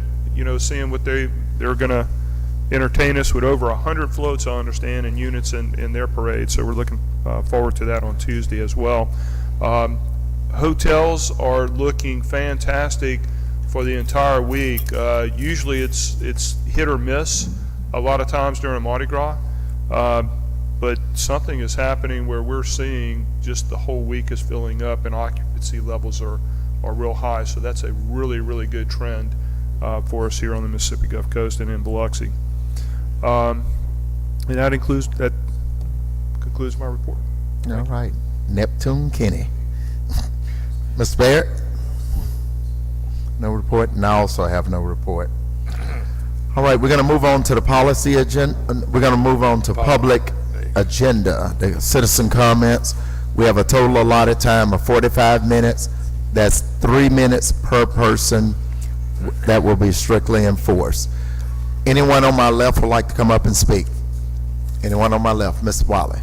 seeing what they're going to entertain us with over 100 floats, I understand, and units in their parade. So we're looking forward to that on Tuesday as well. Hotels are looking fantastic for the entire week. Usually it's hit or miss a lot of times during Mardi Gras. But something is happening where we're seeing just the whole week is filling up and occupancy levels are real high. So that's a really, really good trend for us here on the Mississippi Gulf Coast and in Biloxi. And that concludes my report. All right. Neptune Kenny. Mr. Barrett? No report, and I also have no report. All right, we're going to move on to the policy agenda. We're going to move on to public agenda, the citizen comments. We have a total allotted time of 45 minutes. That's 3 minutes per person. That will be strictly enforced. Anyone on my left would like to come up and speak? Anyone on my left? Ms. Wiley.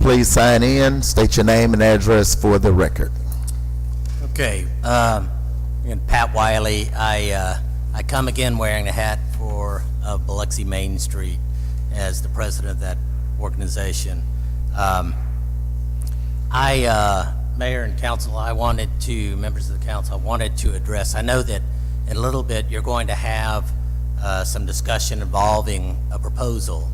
Please sign in, state your name and address for the record. Okay, and Pat Wiley, I come again wearing the hat for Biloxi Main Street as the president of that organization. Mayor and council, members of the council, I wanted to address, I know that in a little bit you're going to have some discussion involving a proposal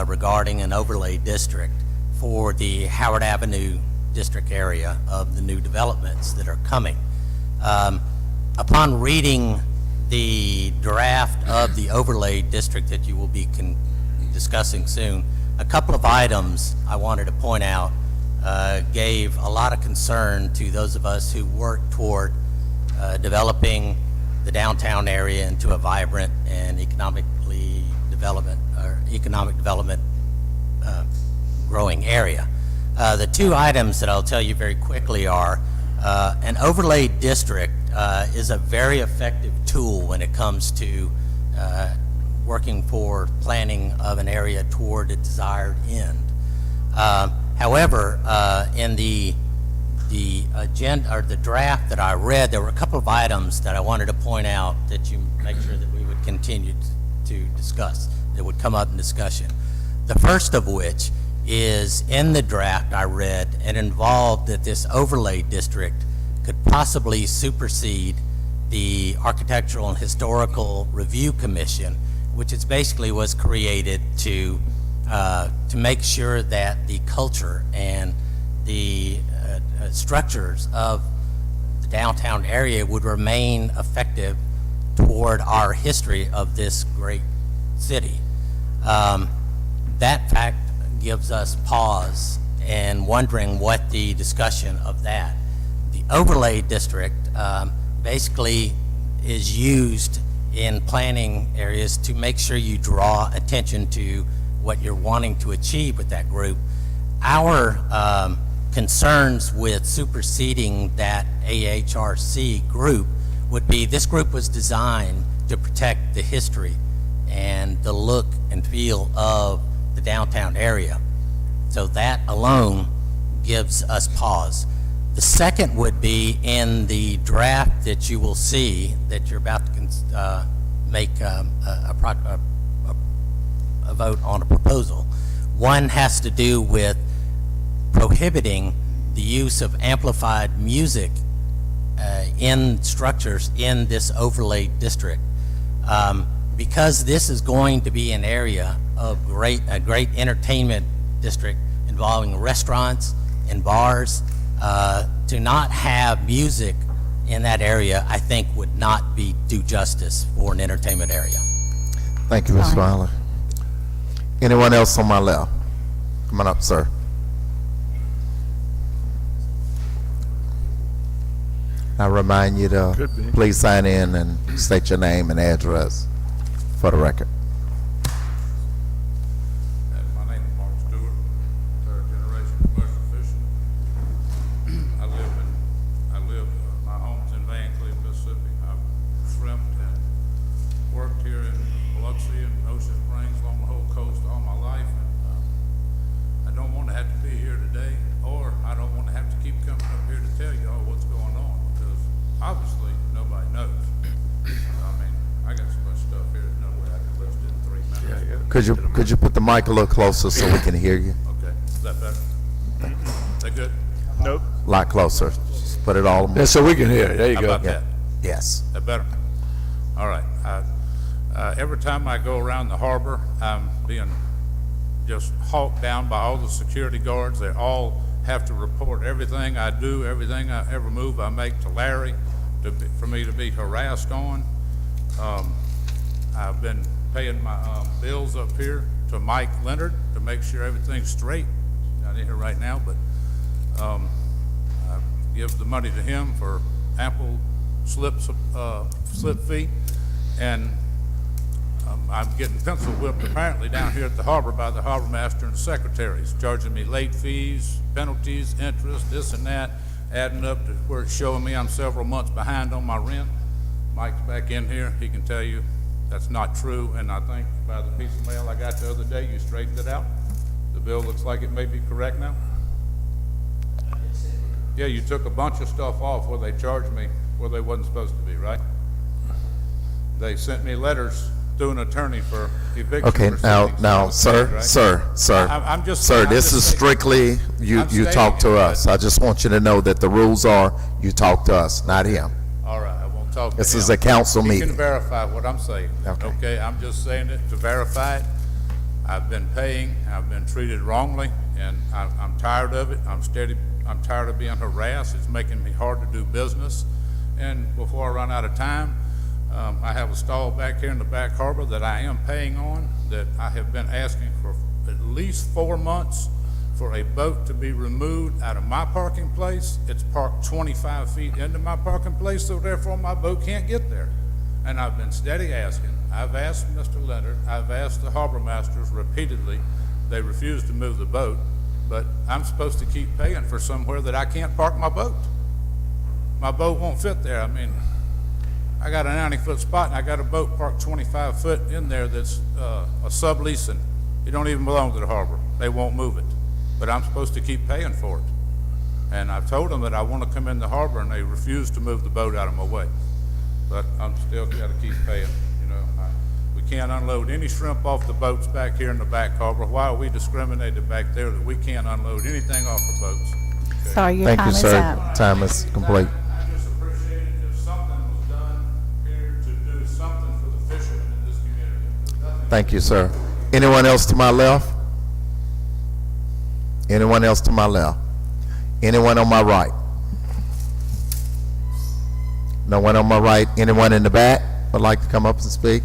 regarding an overlay district for the Howard Avenue district area of the new developments that are coming. Upon reading the draft of the overlay district that you will be discussing soon, a couple of items I wanted to point out gave a lot of concern to those of us who work toward developing the downtown area into a vibrant and economic development growing area. The two items that I'll tell you very quickly are an overlay district is a very effective tool when it comes to working for planning of an area toward a desired end. However, in the agenda or the draft that I read, there were a couple of items that I wanted to point out that you make sure that we would continue to discuss, that would come up in discussion. The first of which is in the draft I read, it involved that this overlay district could possibly supersede the Architectural and Historical Review Commission, which is basically was created to make sure that the culture and the structures of the downtown area would remain effective toward our history of this great city. That fact gives us pause and wondering what the discussion of that. The overlay district basically is used in planning areas to make sure you draw attention to what you're wanting to achieve with that group. Our concerns with superseding that AHRC group would be this group was designed to protect the history and the look and feel of the downtown area. So that alone gives us pause. The second would be in the draft that you will see that you're about to make a vote on a proposal. One has to do with prohibiting the use of amplified music in structures in this overlay district. Because this is going to be an area of a great entertainment district involving restaurants and bars, to not have music in that area, I think would not do justice for an entertainment area. Thank you, Ms. Fowler. Anyone else on my left? Come on up, sir. I remind you to please sign in and state your name and address for the record. My name is Mark Stewart, third generation commercial fishing. My home's in Van Cleve, Mississippi. I've shrimped and worked here in Biloxi and Ocean Springs along the whole coast all my life. And I don't want to have to be here today, or I don't want to have to keep coming up here to tell you all what's going on, because obviously nobody knows. I mean, I got so much stuff here, there's no way I can list it in 3 minutes. Could you put the mic a little closer so we can hear you? Okay, is that better? Is that good? Nope. A lot closer. Just put it all. Yeah, so we can hear it. There you How go. about that? Yes. That better? All right. Every time I go around the harbor, I'm being just hawked down by all the security guards. They all have to report everything I do, everything every move I make to Larry, for me to be harassed on. I've been paying my bills up here to Mike Leonard to make sure everything's straight. Not in here right now, but I give the money to him for ample slip fee, and I'm getting pencil whipped apparently down here at the harbor by the harbor master and secretaries, charging me late fees, penalties, interest, this and that, adding up to where it's showing me I'm several months behind on my rent. Mike's back in here, he can tell you that's not true, and I think by the piece of mail I got the other day, you straightened it out. The bill looks like it may be correct now. Yeah, you took a bunch of stuff off where they charged me where they wasn't supposed to be, right? They sent me letters through an attorney for eviction Okay, proceedings. now, sir, Right? sir, I'm just- sir, I'm this just is stating- strictly, you I'm stating talk to it, us. but- I just want you to know that the rules are, you talk to us, not him. All right, I won't talk to This him. is a council He meeting. can verify what I'm saying. Okay. Okay, I'm just saying it to verify it. I've been paying, I've been treated wrongly, and I'm tired of it. I'm tired of being harassed. It's making me hard to do business. And before I run out of time, I have a stall back here in the back harbor that I am paying on, that I have been asking for at least 4 months for a boat to be removed out of my parking place. It's parked 25 feet into my parking place, so therefore my boat can't get there. And I've been steady asking. I've asked Mr. Leonard, I've asked the harbor masters repeatedly. They refuse to move the boat. but I'm supposed to keep paying for somewhere that I can't park my boat. My boat won't fit there. I mean, I got a 90-foot spot, and I got a boat parked 25 foot in there that's a sublease, and it don't even belong to the harbor. They won't move it, but I'm supposed to keep paying for it. And I've told them that I want to come in the harbor, and they refuse to move the boat out of my way. But I'm still got to keep paying, you know. We can't unload any shrimp off the boats back here in the back harbor. Why are we discriminated back there that we can't unload anything off the boats? Okay. Sorry, your Thank time you, is sir. up. Time is complete. I just appreciate it if something was done here to do something for the fishermen in this community. Thank you, sir. Anyone else to my left? Anyone else to my left? Anyone on my right? No one on my right. Anyone in the back would like to come up and speak?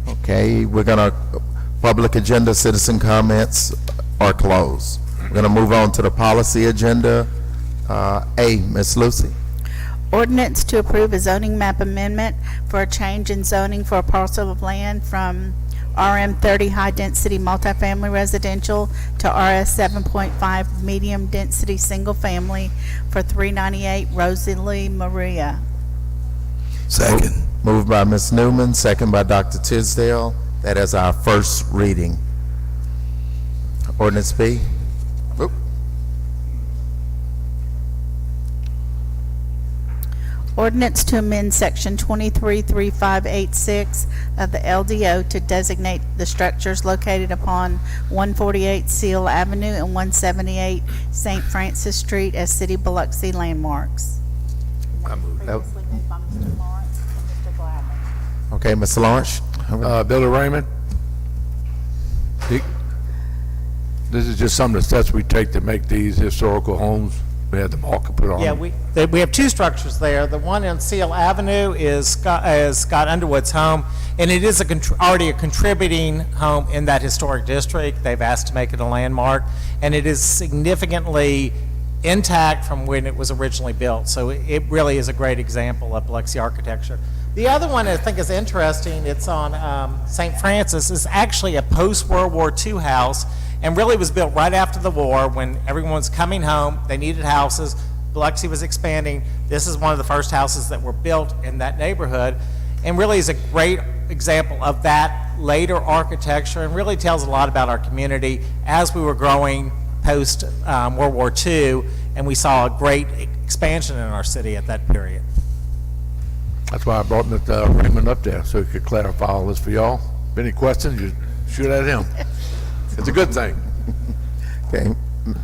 Okay, we're gonna, public agenda, citizen comments are closed. We're gonna move on to the policy agenda. Ms. Lucy. Ordinance to approve a zoning map amendment for a change in zoning for a parcel of land from RM 30 high-density multifamily residential to RS 7.5 medium-density single-family for 398 Rosalie Maria. Second. Moved by Ms. Newman, second by Dr. Tisdale. That is our first reading. Ordinance B. Oop. Ordinance to amend section 233586 of the LDO to designate the structures located upon 148 Seal Avenue and 178 St. Francis Street as City Biloxi landmarks. Previously moved by Mr. Lawrence and Mr. Glavin. Okay, Mr. Lawrence. Billy Raymond, this is just some of the steps we take to make these historical homes. We had the marker put on. Yeah, we have two structures there. The one on Seal Avenue is Scott Underwood's home, and it is already a contributing home in that historic district. They've asked to make it a landmark, and it is significantly intact from when it was originally built. So it really is a great example of Biloxi architecture. The other one I think is interesting. It's on St. Francis. It's actually a post-World War II house, and really was built right after the war when everyone was coming home. They needed houses. Biloxi was expanding. This is one of the first houses that were built in that neighborhood, and really is a great example of that later architecture, and really tells a lot about our community as we were growing post World War II, and we saw a great expansion in our city at that period. That's why I brought Mr. Raymond up there, so he could clarify all this for y'all. If any questions, you shoot at him. It's a good thing. Okay,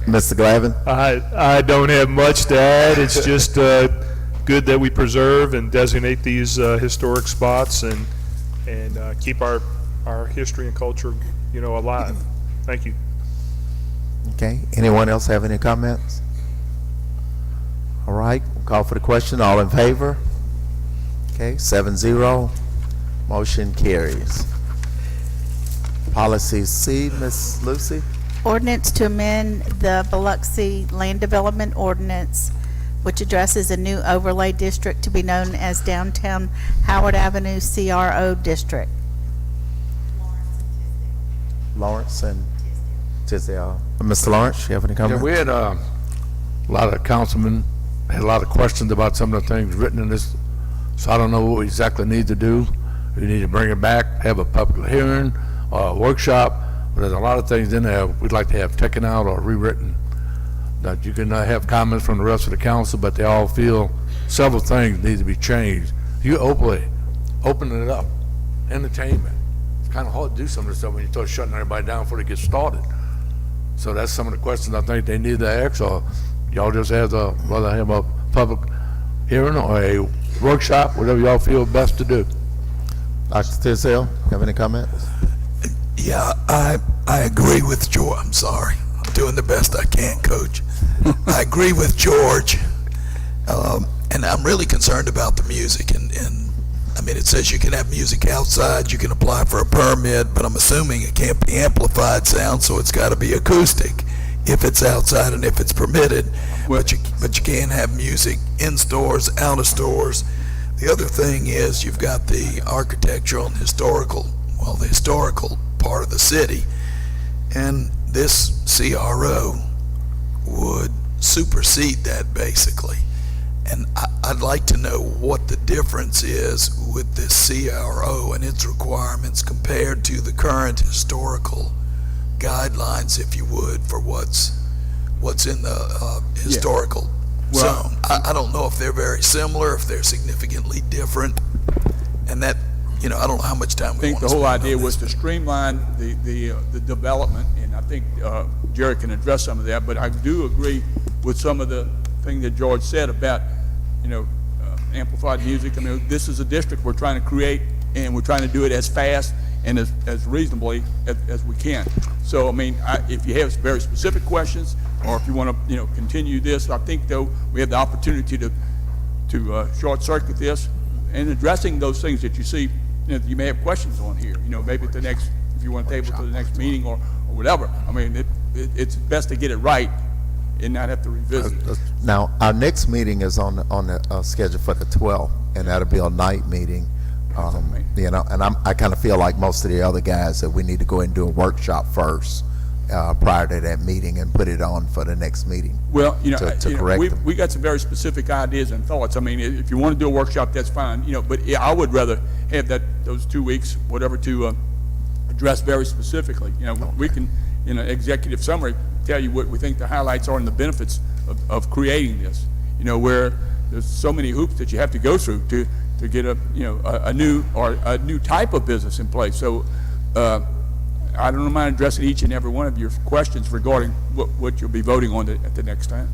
Mr. Glavin. I don't have much to add. It's just good that we preserve and designate these historic spots and keep our history and culture, alive. Thank you. Okay, anyone else have any comments? All right, we'll call for the question. All in favor? Okay, 7-0. Motion carries. Policy C, Ms. Lucy. Ordinance to amend the Biloxi Land Development Ordinance, which addresses a new overlay district to be known as Downtown Howard Avenue CRO District. Lawrence and Tisdale. Mr. Lawrence, you have any Yeah, comments? we had a lot of councilmen had a lot of questions about some of the things written in this, so I don't know what we exactly need to do. We need to bring it back, have a public hearing, or a workshop. But there's a lot of things in there we'd like to have taken out or rewritten. That you can have comments from the rest of the council, but they all feel several things need to be changed. You open it up, entertainment. It's kind of hard to do some of this stuff when you start shutting everybody down before they get started. So that's some of the questions I think they need to ask, or y'all just rather have a public hearing or a workshop, whatever y'all feel best to do. Dr. Tisdale, you have any comments? Yeah, I agree with George. I'm sorry. I'm doing the best I can, Coach. I agree with George. And I'm really concerned about the music. And I mean, it says you can have music outside, you can apply for a permit, but I'm assuming it can't be amplified sound, so it's got to be acoustic if it's outside and if it's permitted. But you can't have music in stores, out of stores. The other thing is you've got the architectural and historical, the historical part of the city. And this CRO would supersede that basically. And I'd like to know what the difference is with this CRO and its requirements compared to the current historical guidelines, if you would, for what's in the historical zone. I don't know if they're very similar, if they're significantly different, and that, I don't know how much time we I think want the to whole spend on idea this. was to streamline the development, and I think Jerry can address some of that, but I do agree with some of the thing that George said about, amplified music. I mean, this is a district we're trying to create, and we're trying to do it as fast and as reasonably as we can. So, I mean, if you have very specific questions, or if you want to, continue this, I think, though, we have the opportunity to short-circuit this, and addressing those things that you see, you may have questions on here, maybe at the next, if you want to table to the next meeting or whatever. I mean, it's best to get it right and not have to revisit it. Now, our next meeting is on the schedule for the 12th, and that'll be a night meeting. And I kind of feel like most of the other guys that we need to go ahead and do a workshop first prior to that meeting and put it on for the next meeting. Well, to correct them. we got some very specific ideas and thoughts. I mean, if you want to do a workshop, that's fine, but I would rather have those 2 weeks, whatever, to address very specifically. We can, executive summary, tell you what we think the highlights are and the benefits of creating this, where there's so many hoops that you have to go through to get a new type of business in place. So I don't mind addressing each and every one of your questions regarding what you'll be voting on at the next time.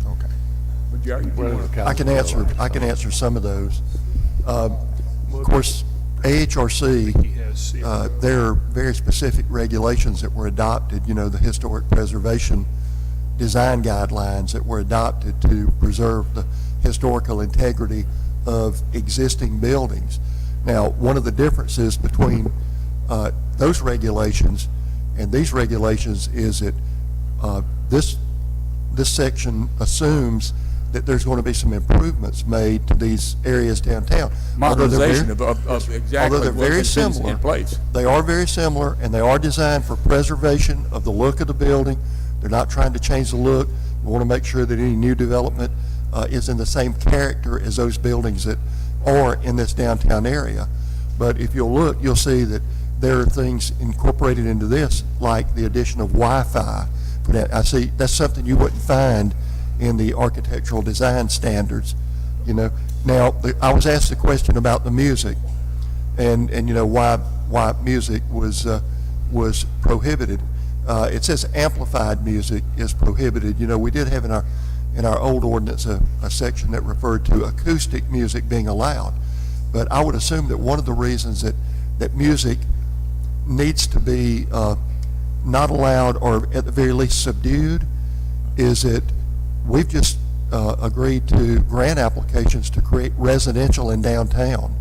Okay. But Jerry, if you want to- I can answer some of those. Of course, AHRC, there are very specific regulations that were adopted, the historic preservation design guidelines that were adopted to preserve the historical integrity of existing buildings. Now, one of the differences between those regulations and these regulations is that this section assumes that there's going to be some improvements made to these areas downtown. Modernization of exactly although they're what very has been similar, in place. they are very similar, and they are designed for preservation of the look of the building. They're not trying to change the look. We want to make sure that any new development is in the same character as those buildings that are in this downtown area. But if you'll look, you'll see that there are things incorporated into this, like the addition of Wi-Fi. For that, I see that's something you wouldn't find in the architectural design standards. Now I was asked a question about the music, and why music was prohibited. It says amplified music is prohibited. We did have in our old ordinance a section that referred to acoustic music being allowed, but I would assume that one of the reasons that music needs to be not allowed, or at the very least subdued, is that we've just agreed to grant applications to create residential in downtown.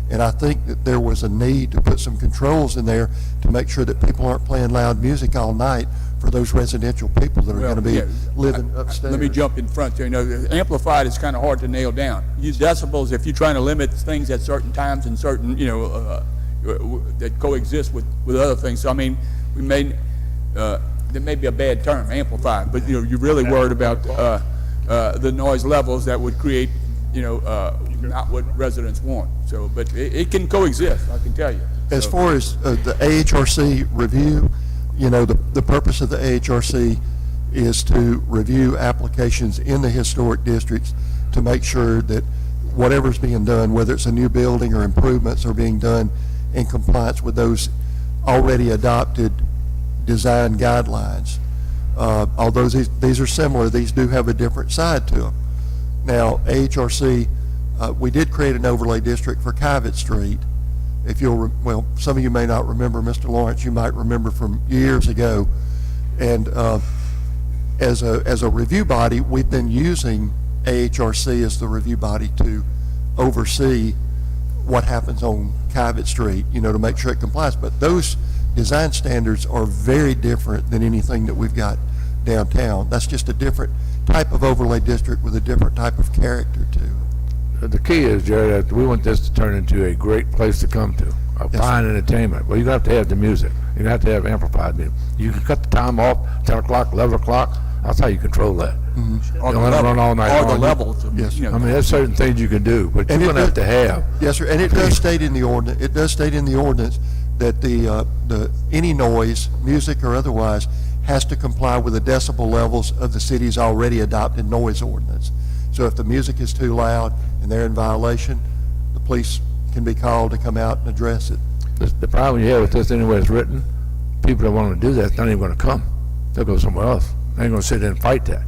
And I think that there was a need to put some controls in there to make sure that people aren't playing loud music all night for those residential people that are going to be living upstairs. Let me jump in front there. Amplified is kind of hard to nail down. Use decibels if you're trying to limit things at certain times and certain, that coexist with other things. So, I mean, there may be a bad term, amplified, but, you're really worried about the noise levels that would create, not what residents want. So, but it can coexist, I can tell you. As far as the AHRC review, the purpose of the AHRC is to review applications in the historic districts to make sure that whatever's being done, whether it's a new building or improvements, are being done in compliance with those already adopted design guidelines. Although these are similar, these do have a different side to them. Now, AHRC, we did create an overlay district for Kivett Street. If you'll, some of you may not remember, Mr. Lawrence, you might remember from years ago. And as a review body, we've been using AHRC as the review body to oversee what happens on Kivett Street, to make sure it complies. But those design standards are very different than anything that we've got downtown. That's just a different type of overlay district with a different type of character to it. The key is, Jerry, that we want this to turn into a great place to come to, a fine entertainment. Well, you have to have the music. You have to have amplified music. You can cut the time off, 10 o'clock, 11 o'clock, that's how you control that. You don't let it run all night long. Or the levels. Yes. I mean, there's certain things you can do, but you're And gonna have to have. Yes, sir, and it does state in the ordinance, that any noise, music or otherwise, has to comply with the decibel levels of the city's already adopted noise ordinance. So if the music is too loud and they're in violation, the police can be called to come out and address it. The problem you have with this, anyway it's written, people that want to do that, not even gonna come. They'll go somewhere else. They ain't gonna sit there and fight that,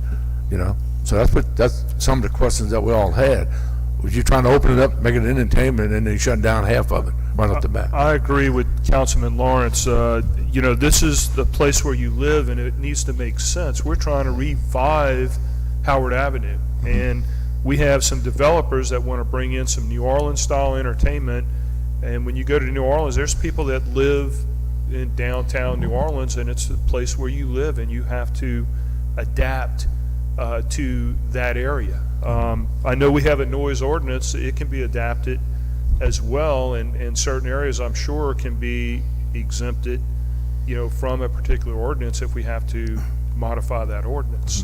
you know? So that's some of the questions that we all had. Was you trying to open it up, make it an entertainment, and then you shut down half of it right off the bat? I agree with Councilman Lawrence. You know, this is the place where you live, and it needs to make sense. We're trying to revive Howard Avenue, and we have some developers that want to bring in some New Orleans-style entertainment. And when you go to New Orleans, there's people that live in downtown New Orleans, and it's the place where you live, and you have to adapt to that area. I know we have a noise ordinance. It can be adapted as well, and certain areas, I'm sure, can be exempted, you know, from a particular ordinance if we have to modify that ordinance.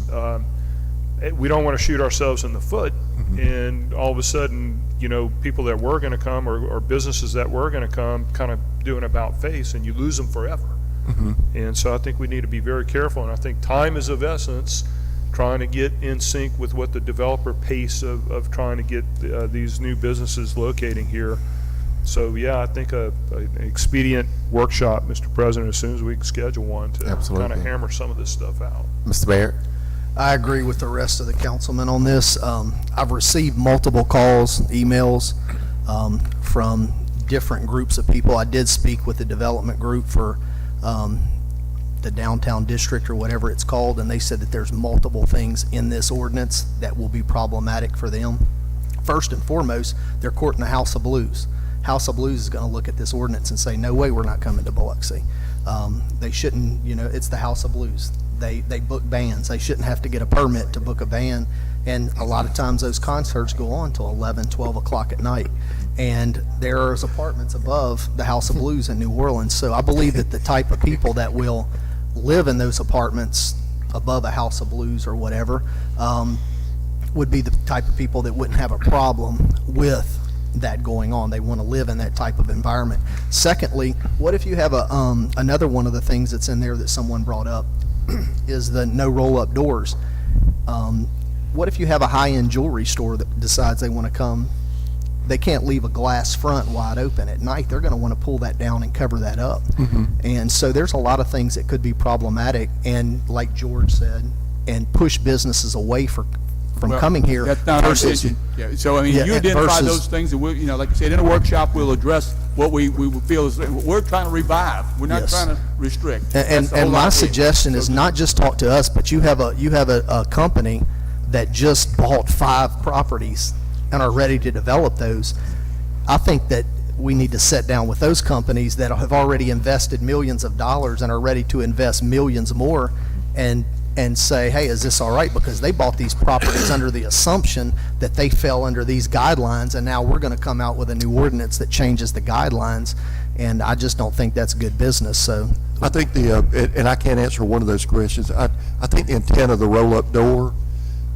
We don't want to shoot ourselves in the foot, and all of a sudden, you know, people that were going to come or businesses that were going to come kind of do an about face, and you lose them forever. And so I think we need to be very careful, and I think time is of essence, trying to get in sync with what the developer pace of trying to get these new businesses locating here. So yeah, I think an expedient workshop, Mr. President, as soon as we can schedule one to kind of hammer some of this stuff out. Mr. Barrett? I agree with the rest of the councilmen on this. I've received multiple calls, emails from different groups of people. I did speak with the development group for the downtown district or whatever it's called, and they said that there's multiple things in this ordinance that will be problematic for them. First and foremost, they're courting the House of Blues. House of Blues is going to look at this ordinance and say, no way, we're not coming to Biloxi. They shouldn't, you know, it's the House of Blues. They book bands. They shouldn't have to get a permit to book a band. And a lot of times those concerts go on till 11, 12 o'clock at night. And there's apartments above the House of Blues in New Orleans. So I believe that the type of people that will live in those apartments above a House of Blues or whatever would be the type of people that wouldn't have a problem with that going on. They want to live in that type of environment. Secondly, what if you have another one of the things that's in there that someone brought up is the no roll-up doors. What if you have a high-end jewelry store that decides they want to come? They can't leave a glass front wide open at night. They're going to want to pull that down and cover that up. And so there's a lot of things that could be problematic, and like George said, and push businesses away from coming here. That's not our intention. Yeah. So I mean, you identify those things, and we, you know, like I said, in a workshop, we'll address what we feel is we're trying to revive. We're not trying to restrict. And my suggestion is not just talk to us, but you have a company that just bought 5 properties and are ready to develop those. I think that we need to sit down with those companies that have already invested millions of dollars and are ready to invest millions more, and say, hey, is this all right? Because they bought these properties under the assumption that they fell under these guidelines, and now we're going to come out with a new ordinance that changes the guidelines, and I just don't think that's good business. So I think and I can't answer one of those questions. I think the intent of the roll-up door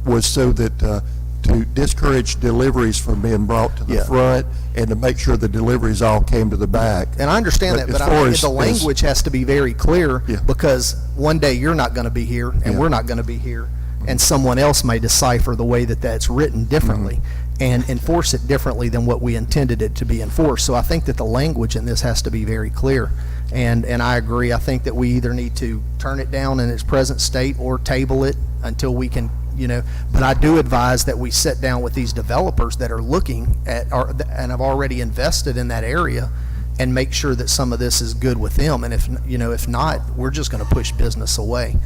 was so that to discourage deliveries from being brought to the front and to make sure the deliveries all came to the back. And I understand that, but I mean, the language has to be very clear, because one day you're not going to be here and we're not going to be here, and someone else may decipher the way that that's written differently and enforce it differently than what we intended it to be enforced. So I think that the language in this has to be very clear. And I agree. I think that we either need to turn it down in its present state or table it until we can, you know, but I do advise that we sit down with these developers that are looking at and have already invested in that area and make sure that some of this is good with them. And if not, we're just going to push business away.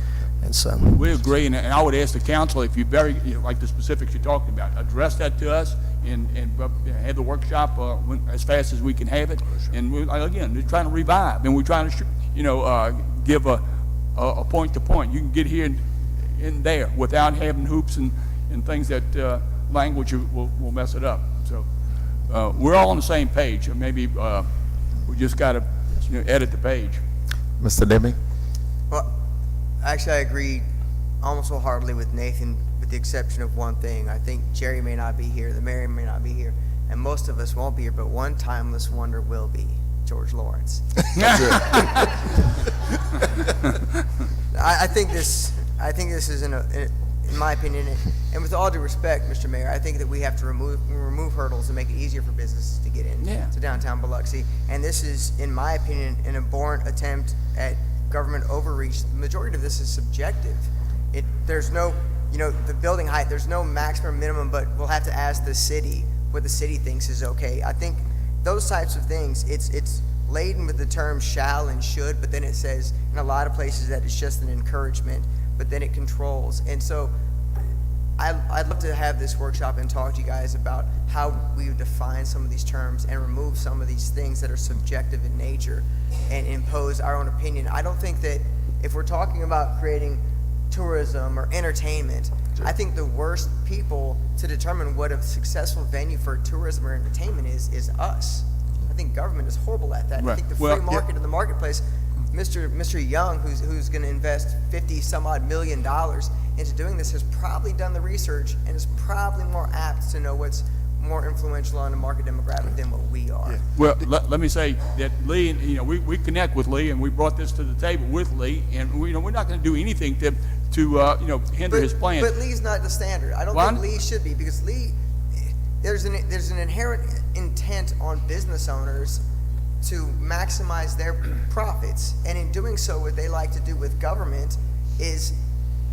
And so we agree, and I would ask the council, if you like the specifics you're talking about, address that to us and have the workshop as fast as we can have it. And again, we're trying to revive, and we're trying to give a point to point. You can get here in there without having hoops and things that language will mess it up. So we're all on the same page. Maybe we just got to edit the page. Mr. Deming? Well, actually, I agree almost wholeheartedly with Nathan, with the exception of one thing. I think Jerry may not be here, the mayor may not be here, and most of us won't be here, but one timeless wonder will be George Lawrence. I think this is, in my opinion, and with all due respect, Mr. Mayor, I think that we have to remove hurdles and make it easier for businesses to get in to downtown Biloxi. And this is, in my opinion, an abhorrent attempt at government overreach. The majority of this is subjective. There's no, the building height, there's no maximum minimum, but we'll have to ask the city what the city thinks is okay. I think those types of things, it's laden with the terms shall and should, but then it says in a lot of places that it's just an encouragement, but then it controls. And so I'd love to have this workshop and talk to you guys about how we define some of these terms and remove some of these things that are subjective in nature and impose our own opinion. I don't think that if we're talking about creating tourism or entertainment, I think the worst people to determine what a successful venue for tourism or entertainment is us. I think government is horrible at that. Right. I think the free market and the marketplace, Mr. Young, who's going to invest $50-some-odd million into doing this, has probably done the research and is probably more apt to know what's more influential on the market demographic than what we are. Yeah. Well, let me say that Lee, we connect with Lee, and we brought this to the table with Lee, and we're not going to do anything to hinder his plan. But Lee's not the standard. I don't think Lee should be, because Lee, there's an inherent intent on business owners to maximize their profits, and in doing so, what they like to do with government is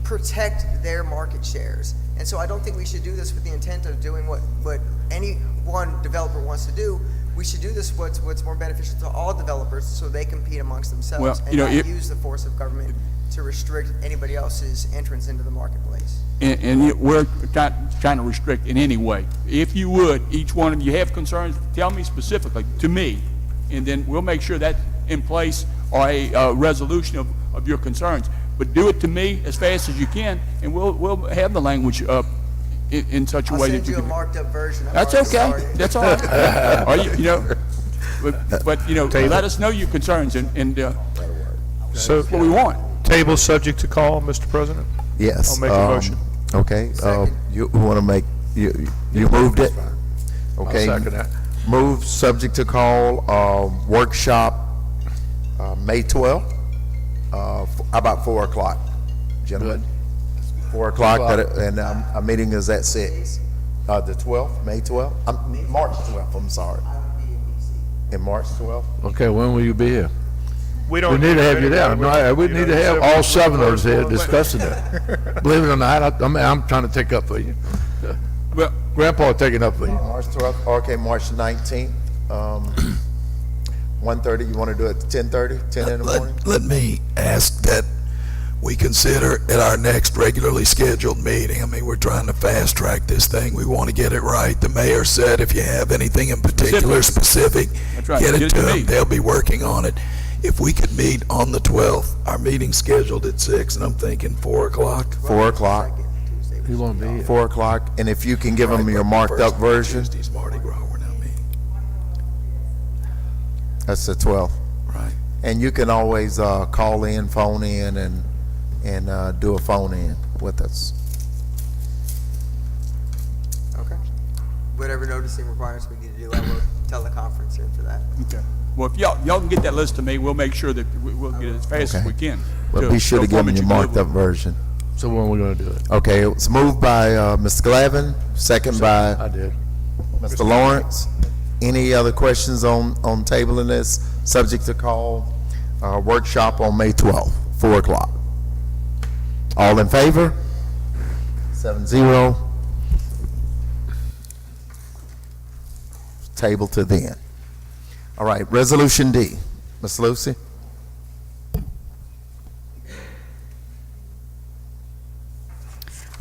protect their market shares. And so I don't think we should do this with the intent of doing what any one developer wants to do. We should do this what's more beneficial to all developers, so they compete amongst themselves and not use the force of government to restrict anybody else's entrance into the marketplace. And we're trying to restrict in any way. If you would, each one of you have concerns, tell me specifically, to me, and then we'll make sure that's in place or a resolution of your concerns. But do it to me as fast as you can, and we'll have the language in such a way that you can. I'll send you a marked up version. That's okay. That's all right. But let us know your concerns, and So, that's what we want. Table subject to call, Mr. President? Yes. I'll make a motion. Okay, you want to make, you moved it? Okay. I'll second that. Move subject to call, workshop, May 12th, about 4 o'clock, gentlemen. 4 o'clock, and our meeting is at 6. The 12th, May 12th, March 12th, I'm sorry. In March 12th? Okay, when will you be here? We We need to have you there. No, we need to have all 7 of us here discussing that. Believe it or not, I'm trying to take up for you. Well, Grandpa taking up for you. March 12th, okay, March 19th, 1:30, you want to do it 10:30, 10 in the morning? Let me ask that we consider at our next regularly scheduled meeting. I mean, we're trying to fast track this thing. We want to get it right. The mayor said if you have anything in particular specific, That's right. get it to me. them. They'll be working on it. If we could meet on the 12th, our meeting's scheduled at 6, and I'm thinking 4 o'clock. 4 o'clock, You want to be here? 4 o'clock, and if you can give them your marked up version, Tuesday's Mardi Gras, we're now meeting. that's the 12th. Right. And you can always call in, phone in, and do a phone in with us. Okay. Whatever noticing requires we need to do, I will teleconference in for that. okay. Well, if y'all can get that list to me, we'll make sure that we'll get it as fast as we can. But be sure to give them your marked up version. So when are we going to do it? Okay, it's moved by Mr. Glavin, second by I did. Mr. Lawrence. Any other questions on tabling this? Subject to call, workshop on May 12th, 4 o'clock. All in favor? 7-0. Table to then. All right, Resolution D. Ms. Lucy?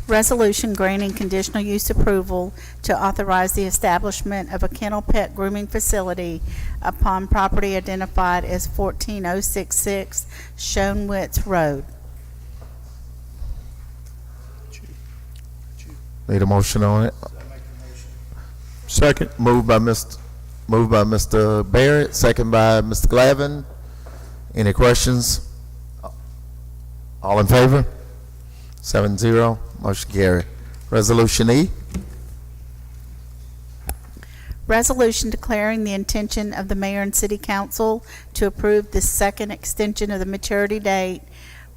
Resolution granting conditional use approval to authorize the establishment of a kennel pet grooming facility upon property identified as 14066 Shonewitz Road. Need a motion on it? Second. Moved by Mr. Barrett, second by Mr. Glavin. Any questions? All in favor? 7-0, motion carried. Resolution E. Resolution declaring the intention of the mayor and city council to approve the second extension of the maturity date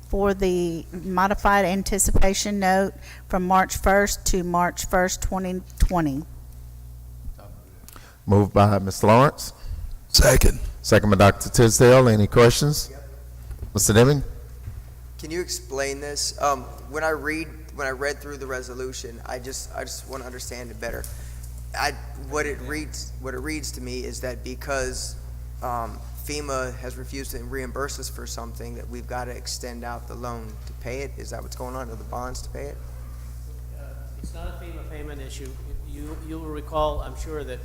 for the modified anticipation note from March 1st to March 1st, 2020. Moved by Mr. Lawrence. Second. Second by Dr. Tisdale. Any questions? Mr. Deming? Can you explain this? When I read through the resolution, I just want to understand it better. What it reads to me is that because FEMA has refused to reimburse us for something, that we've got to extend out the loan to pay it. Is that what's going on, or the bonds to pay it? It's not a FEMA payment issue. You'll recall, I'm sure, that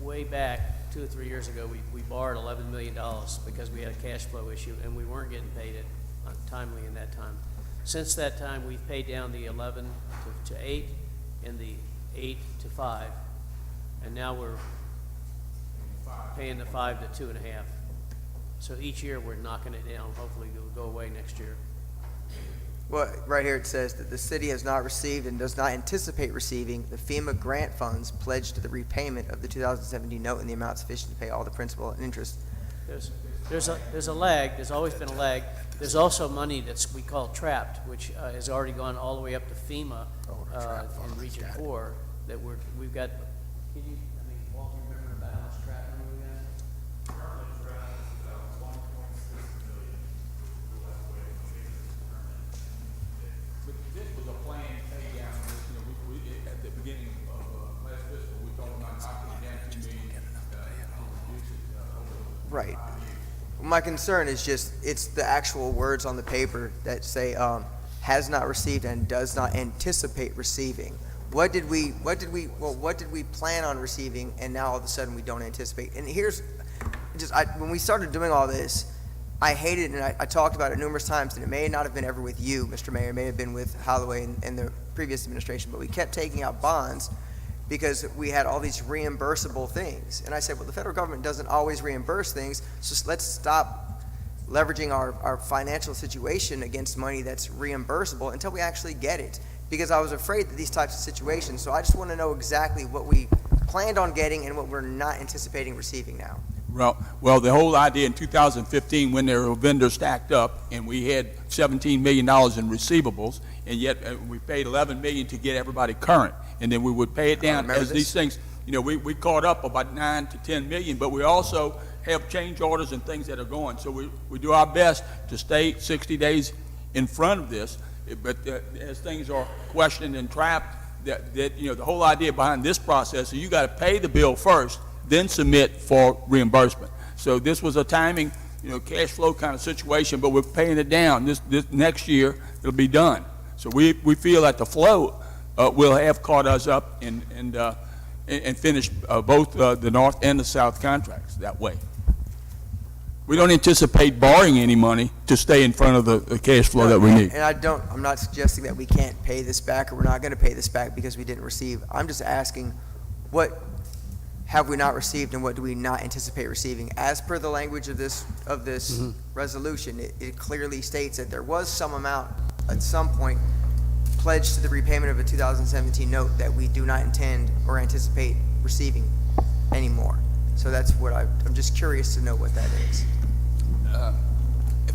way back 2 or 3 years ago, we borrowed $11 million because we had a cash flow issue, and we weren't getting paid it timely in that time. Since that time, we've paid down the 11 to 8 and the 8 to 5, and now we're paying the 5 to 2.5. So each year we're knocking it down. Hopefully it'll go away next year. Well, right here it says that the city has not received and does not anticipate receiving the FEMA grant funds pledged to the repayment of the 2017 note in the amount sufficient to pay all the principal and interest. There's a lag. There's always been a lag. There's also money we call trapped, which has already gone all the way up to FEMA in Region 4. That we've got. Can you? I mean, Walter, remember about how much trapped money we got? Currently, trapped is about 1.6 million. But this was a planned pay down. We at the beginning of last fiscal, we talked about knocking it down to $2 million. Reduce it over Right. My concern is just, it's the actual words on the paper that say, has not received and does not anticipate receiving. What did we plan on receiving, and now all of a sudden we don't anticipate? And here's, when we started doing all this, I hated it, and I talked about it numerous times, and it may not have been ever with you, Mr. Mayor, it may have been with Holloway and the previous administration, but we kept taking out bonds because we had all these reimbursable things. And I said, well, the federal government doesn't always reimburse things, so let's stop leveraging our financial situation against money that's reimbursable until we actually get it. Because I was afraid that these types of situations, so I just want to know exactly what we planned on getting and what we're not anticipating receiving now. Well, the whole idea in 2015, when there were vendors stacked up and we had $17 million in receivables, and yet we paid $11 million to get everybody current, and then we would pay it down as these things. We caught up about 9 to 10 million, but we also have change orders and things that are going. So we do our best to stay 60 days in front of this. But as things are questioned and trapped, the whole idea behind this process is you got to pay the bill first, then submit for reimbursement. So this was a timing, cash flow kind of situation, but we're paying it down. This next year it'll be done. So we feel that the flow will have caught us up and finished both the north and the south contracts that way. We don't anticipate borrowing any money to stay in front of the cash flow that we need. And I'm not suggesting that we can't pay this back or we're not going to pay this back because we didn't receive. I'm just asking, what have we not received and what do we not anticipate receiving? As per the language of this resolution, it clearly states that there was some amount at some point pledged to the repayment of a 2017 note that we do not intend or anticipate receiving anymore. So that's what I'm just curious to know what that is.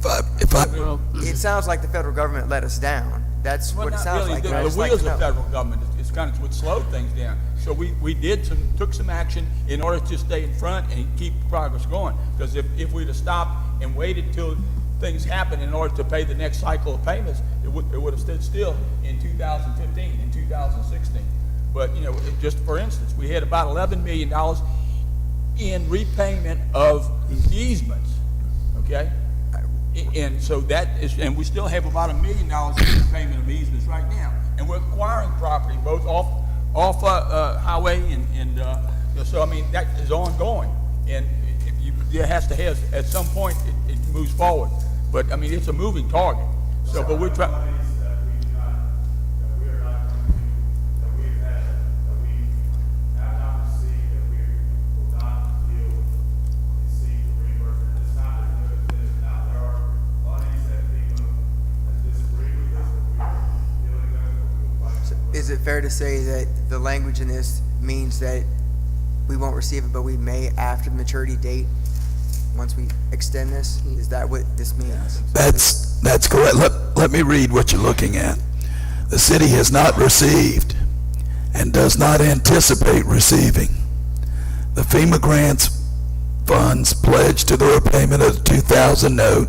It sounds like the federal government let us down. That's what it sounds like. The wheels of the federal government is kind of what slowed things down. So we took some action in order to stay in front and keep progress going. Because if we'd have stopped and waited till things happened in order to pay the next cycle of payments, it would have stood still in 2015 and 2016. But just for instance, we had about $11 million in repayment of easements. Okay. And so that is, and we still have about $1 million in repayment of easements right now, and we're acquiring property both off highway and so I mean that is ongoing, and it has to have at some point it moves forward, but I mean it's a moving target. So, but we're trying. it fair to say that the language in this means that we won't receive it, but we may after the maturity date, once we extend this? Is that what this means? That's correct. Let me read what you're looking at. The city has not received and does not anticipate receiving the FEMA grants funds pledged to the repayment of the 2000 note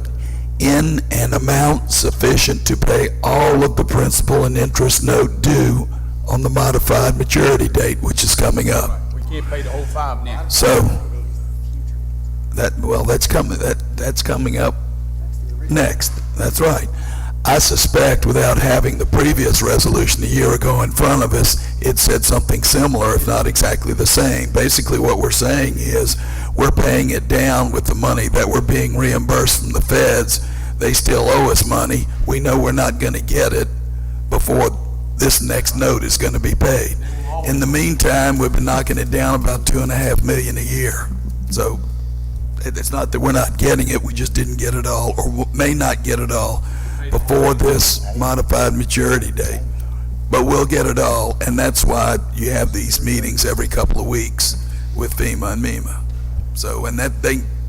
in an amount sufficient to pay all of the principal and interest note due on the modified maturity date, which is coming up. We can't pay the whole 5 now. So, that's coming up next. That's right. I suspect without having the previous resolution a year ago in front of us, it said something similar, if not exactly the same. Basically what we're saying is we're paying it down with the money that we're being reimbursed from the feds. They still owe us money. We know we're not going to get it before this next note is going to be paid. In the meantime, we've been knocking it down about $2.5 million a year. So it's not that we're not getting it, we just didn't get it all, or may not get it all before this modified maturity date. But we'll get it all, and that's why you have these meetings every couple of weeks with FEMA and MEMA. So, and that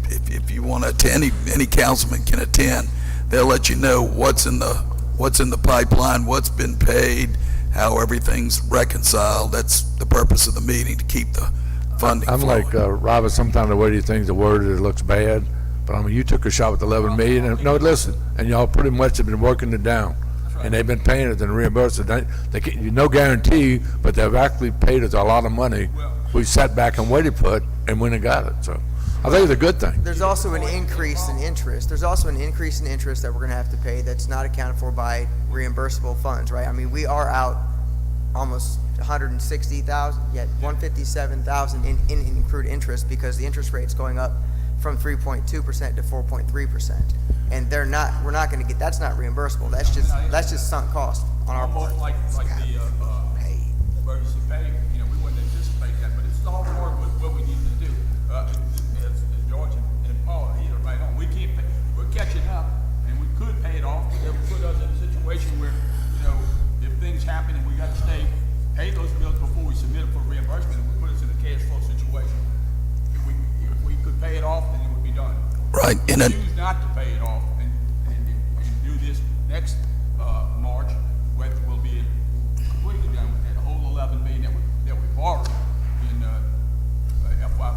if you want to attend, any councilman can attend. They'll let you know what's in the pipeline, what's been paid, how everything's reconciled. That's the purpose of the meeting, to keep the funding I'm flowing. like Robert, sometimes the way these things are worded, it looks bad, but I mean, you took a shot with 11 million, and, no, listen, and y'all pretty much have been working it down, and they've been paying it and reimbursed it. No guarantee, but they've actually paid us a lot of money. We sat back and waited for it, and went and got it, so I think it's a good thing. There's also an increase in interest. There's also an increase in interest that we're going to have to pay that's not accounted for by reimbursable funds, right? I mean, we are out almost 160,000, yet 157,000 in accrued interest because the interest rate's going up from 3.2% to 4.3%. And we're not going to get, that's not reimbursable. That's just sunk cost on our part. Almost like the emergency pay, we wouldn't anticipate that, but it's all part of what we need to do. As George and Paul, either right on, we can't pay, we're catching up, and we could pay it off, but that would put us in a situation where, if things happen and we got to pay those bills before we submit them for reimbursement, it would put us in a cash flow situation. If we could pay it off, then it would be done. Right. If we choose not to pay it off and do this next March, we'll be completely done with that. The whole 11 million that we borrowed in FY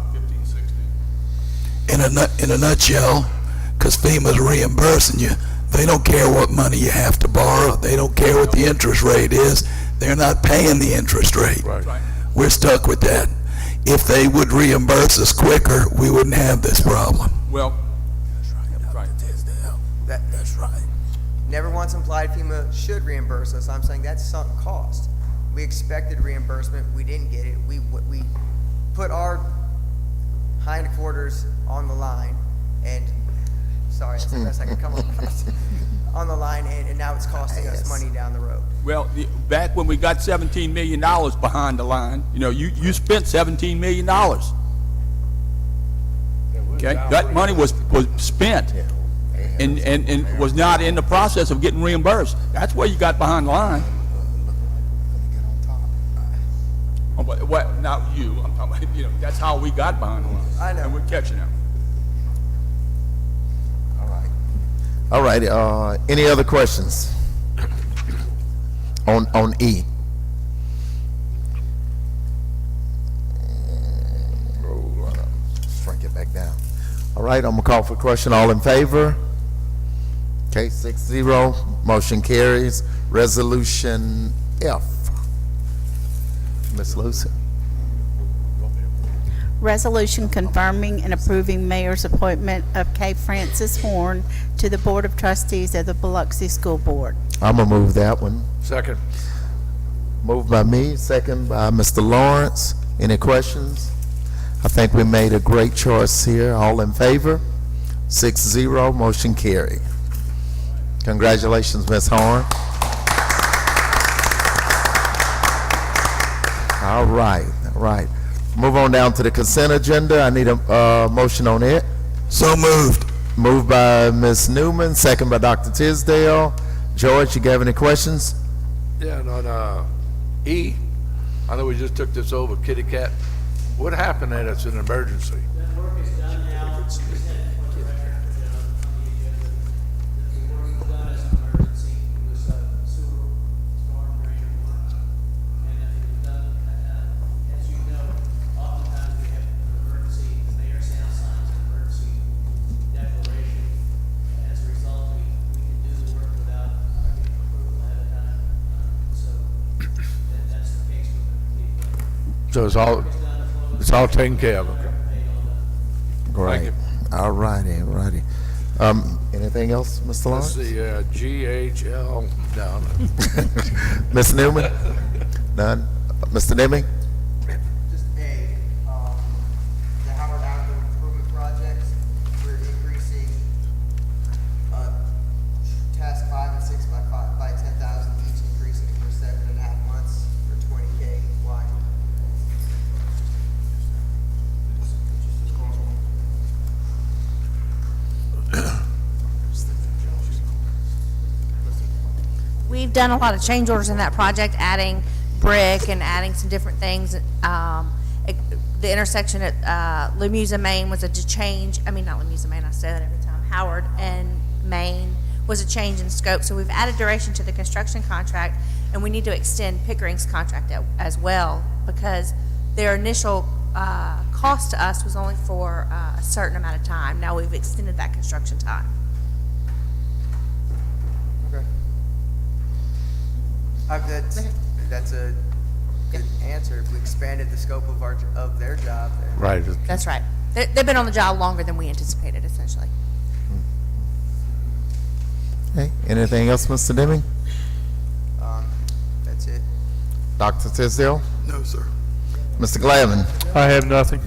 15-16. In a nutshell, because FEMA's reimbursing you, they don't care what money you have to borrow. They don't care what the interest rate is. They're not paying the interest rate. Right. We're stuck with that. If they would reimburse us quicker, we wouldn't have this problem. Well, That's right. Never once implied FEMA should reimburse us. I'm saying that's sunk cost. We expected reimbursement. We didn't get it. We put our hindquarters on the line, and sorry, that's the best I can come up with. On the line, and now it's costing us money down the road. well, back when we got $17 million behind the line, you spent $17 million. Okay, that money was spent and was not in the process of getting reimbursed. That's where you got behind the line. Oh, but not you, I'm talking about, that's how we got behind the line. I know. And we're catching up. All right, any other questions on E? Shrink it back down. All right, I'm gonna call for a question. All in favor? Okay, 6-0, motion carries. Resolution F. Ms. Lucy. Resolution confirming and approving mayor's appointment of K. Francis Horn to the Board of Trustees of the Biloxi School Board. I'm gonna move that one. Second. Moved by me, second by Mr. Lawrence. Any questions? I think we made a great choice here. All in favor? 6-0, motion carried. Congratulations, Ms. Horn. All right. Move on down to the consent agenda. I need a motion on it. So moved. Moved by Ms. Newman, second by Dr. Tisdale. George, you got any questions? Yeah, on E, I know we just took this over, kitty cat. What happened there that's an emergency? That work is done now. We just had a point of record put it on the agenda. The work was done as an emergency. It was sewer, storm drain, and water. And it was done, as you know, oftentimes we have an emergency, the mayor now signs an emergency declaration. As a result, we can do the work without getting approval ahead of time. So that's the case with the. So it's all taken care of, okay? Great. All righty, all righty. Anything else, Mr. Let's Lawrence? see, GHL, no. Ms. Newman? None? Mr. Deming? Just A, the Howard Avenue Improvement Project, we're increasing, task 5 and 6 by 10,000, each increasing for 7.5 months for 20K. Why? We've done a lot of change orders in that project, adding brick and adding some different things. The intersection at Lemuza, Maine was not Lemuza, Maine, I say that every time, Howard and Maine was a change in scope. So we've added duration to the construction contract, and we need to extend Pickering's contract as well, because their initial cost to us was only for a certain amount of time. Now we've extended that construction time. Okay. That's a good answer. If we expanded the scope of their job, then. Right. That's right. They've been on the job longer than we anticipated, essentially. Okay, anything else, Mr. Deming? That's it. Dr. Tisdale? No, sir. Mr. Glavin? I have nothing.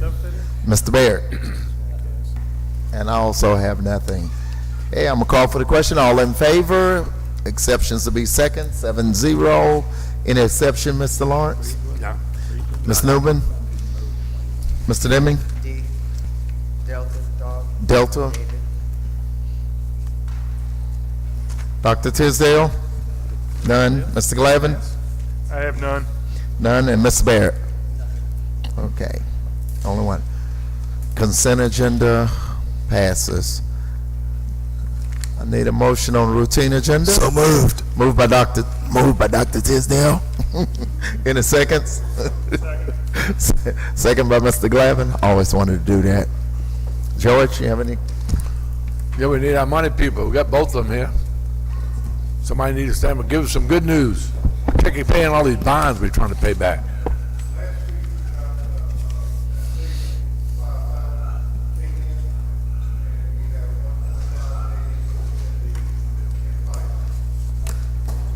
Mr. Barrett? And I also have nothing. Hey, I'm gonna call for the question. All in favor? Exceptions to be second, 7-0. Any exception, Mr. Lawrence? Yeah. Ms. Newman? Mr. Deming? D, Delta, dog. Delta? Dr. Tisdale? None. Mr. Glavin? I have none. None. And Mr. Barrett? Okay. Only one. Consent agenda passes. I need a motion on the routine agenda. So moved. Moved by Dr. Tisdale. Any seconds? Second by Mr. Glavin. Always wanted to do that. George, you have any? Yeah, we need our money people. We got both of them here. Somebody needs to stand up and give us some good news. Checking paying all these bonds we're trying to pay back.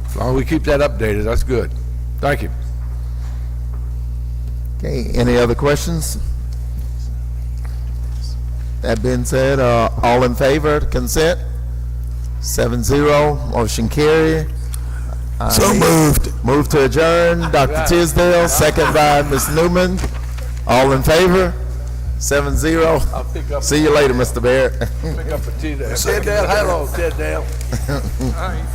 As long as we keep that updated, that's good. Thank you. Okay, any other questions? That being said, all in favor of consent? 7-0, motion carried. So moved. Move to adjourn, Dr. Tisdale, second by Ms. Newman. All in favor? 7-0. I'll pick up. See you later, Mr. Barrett. Pick up a T there. Ted Dale, hello, Ted Dale. All right.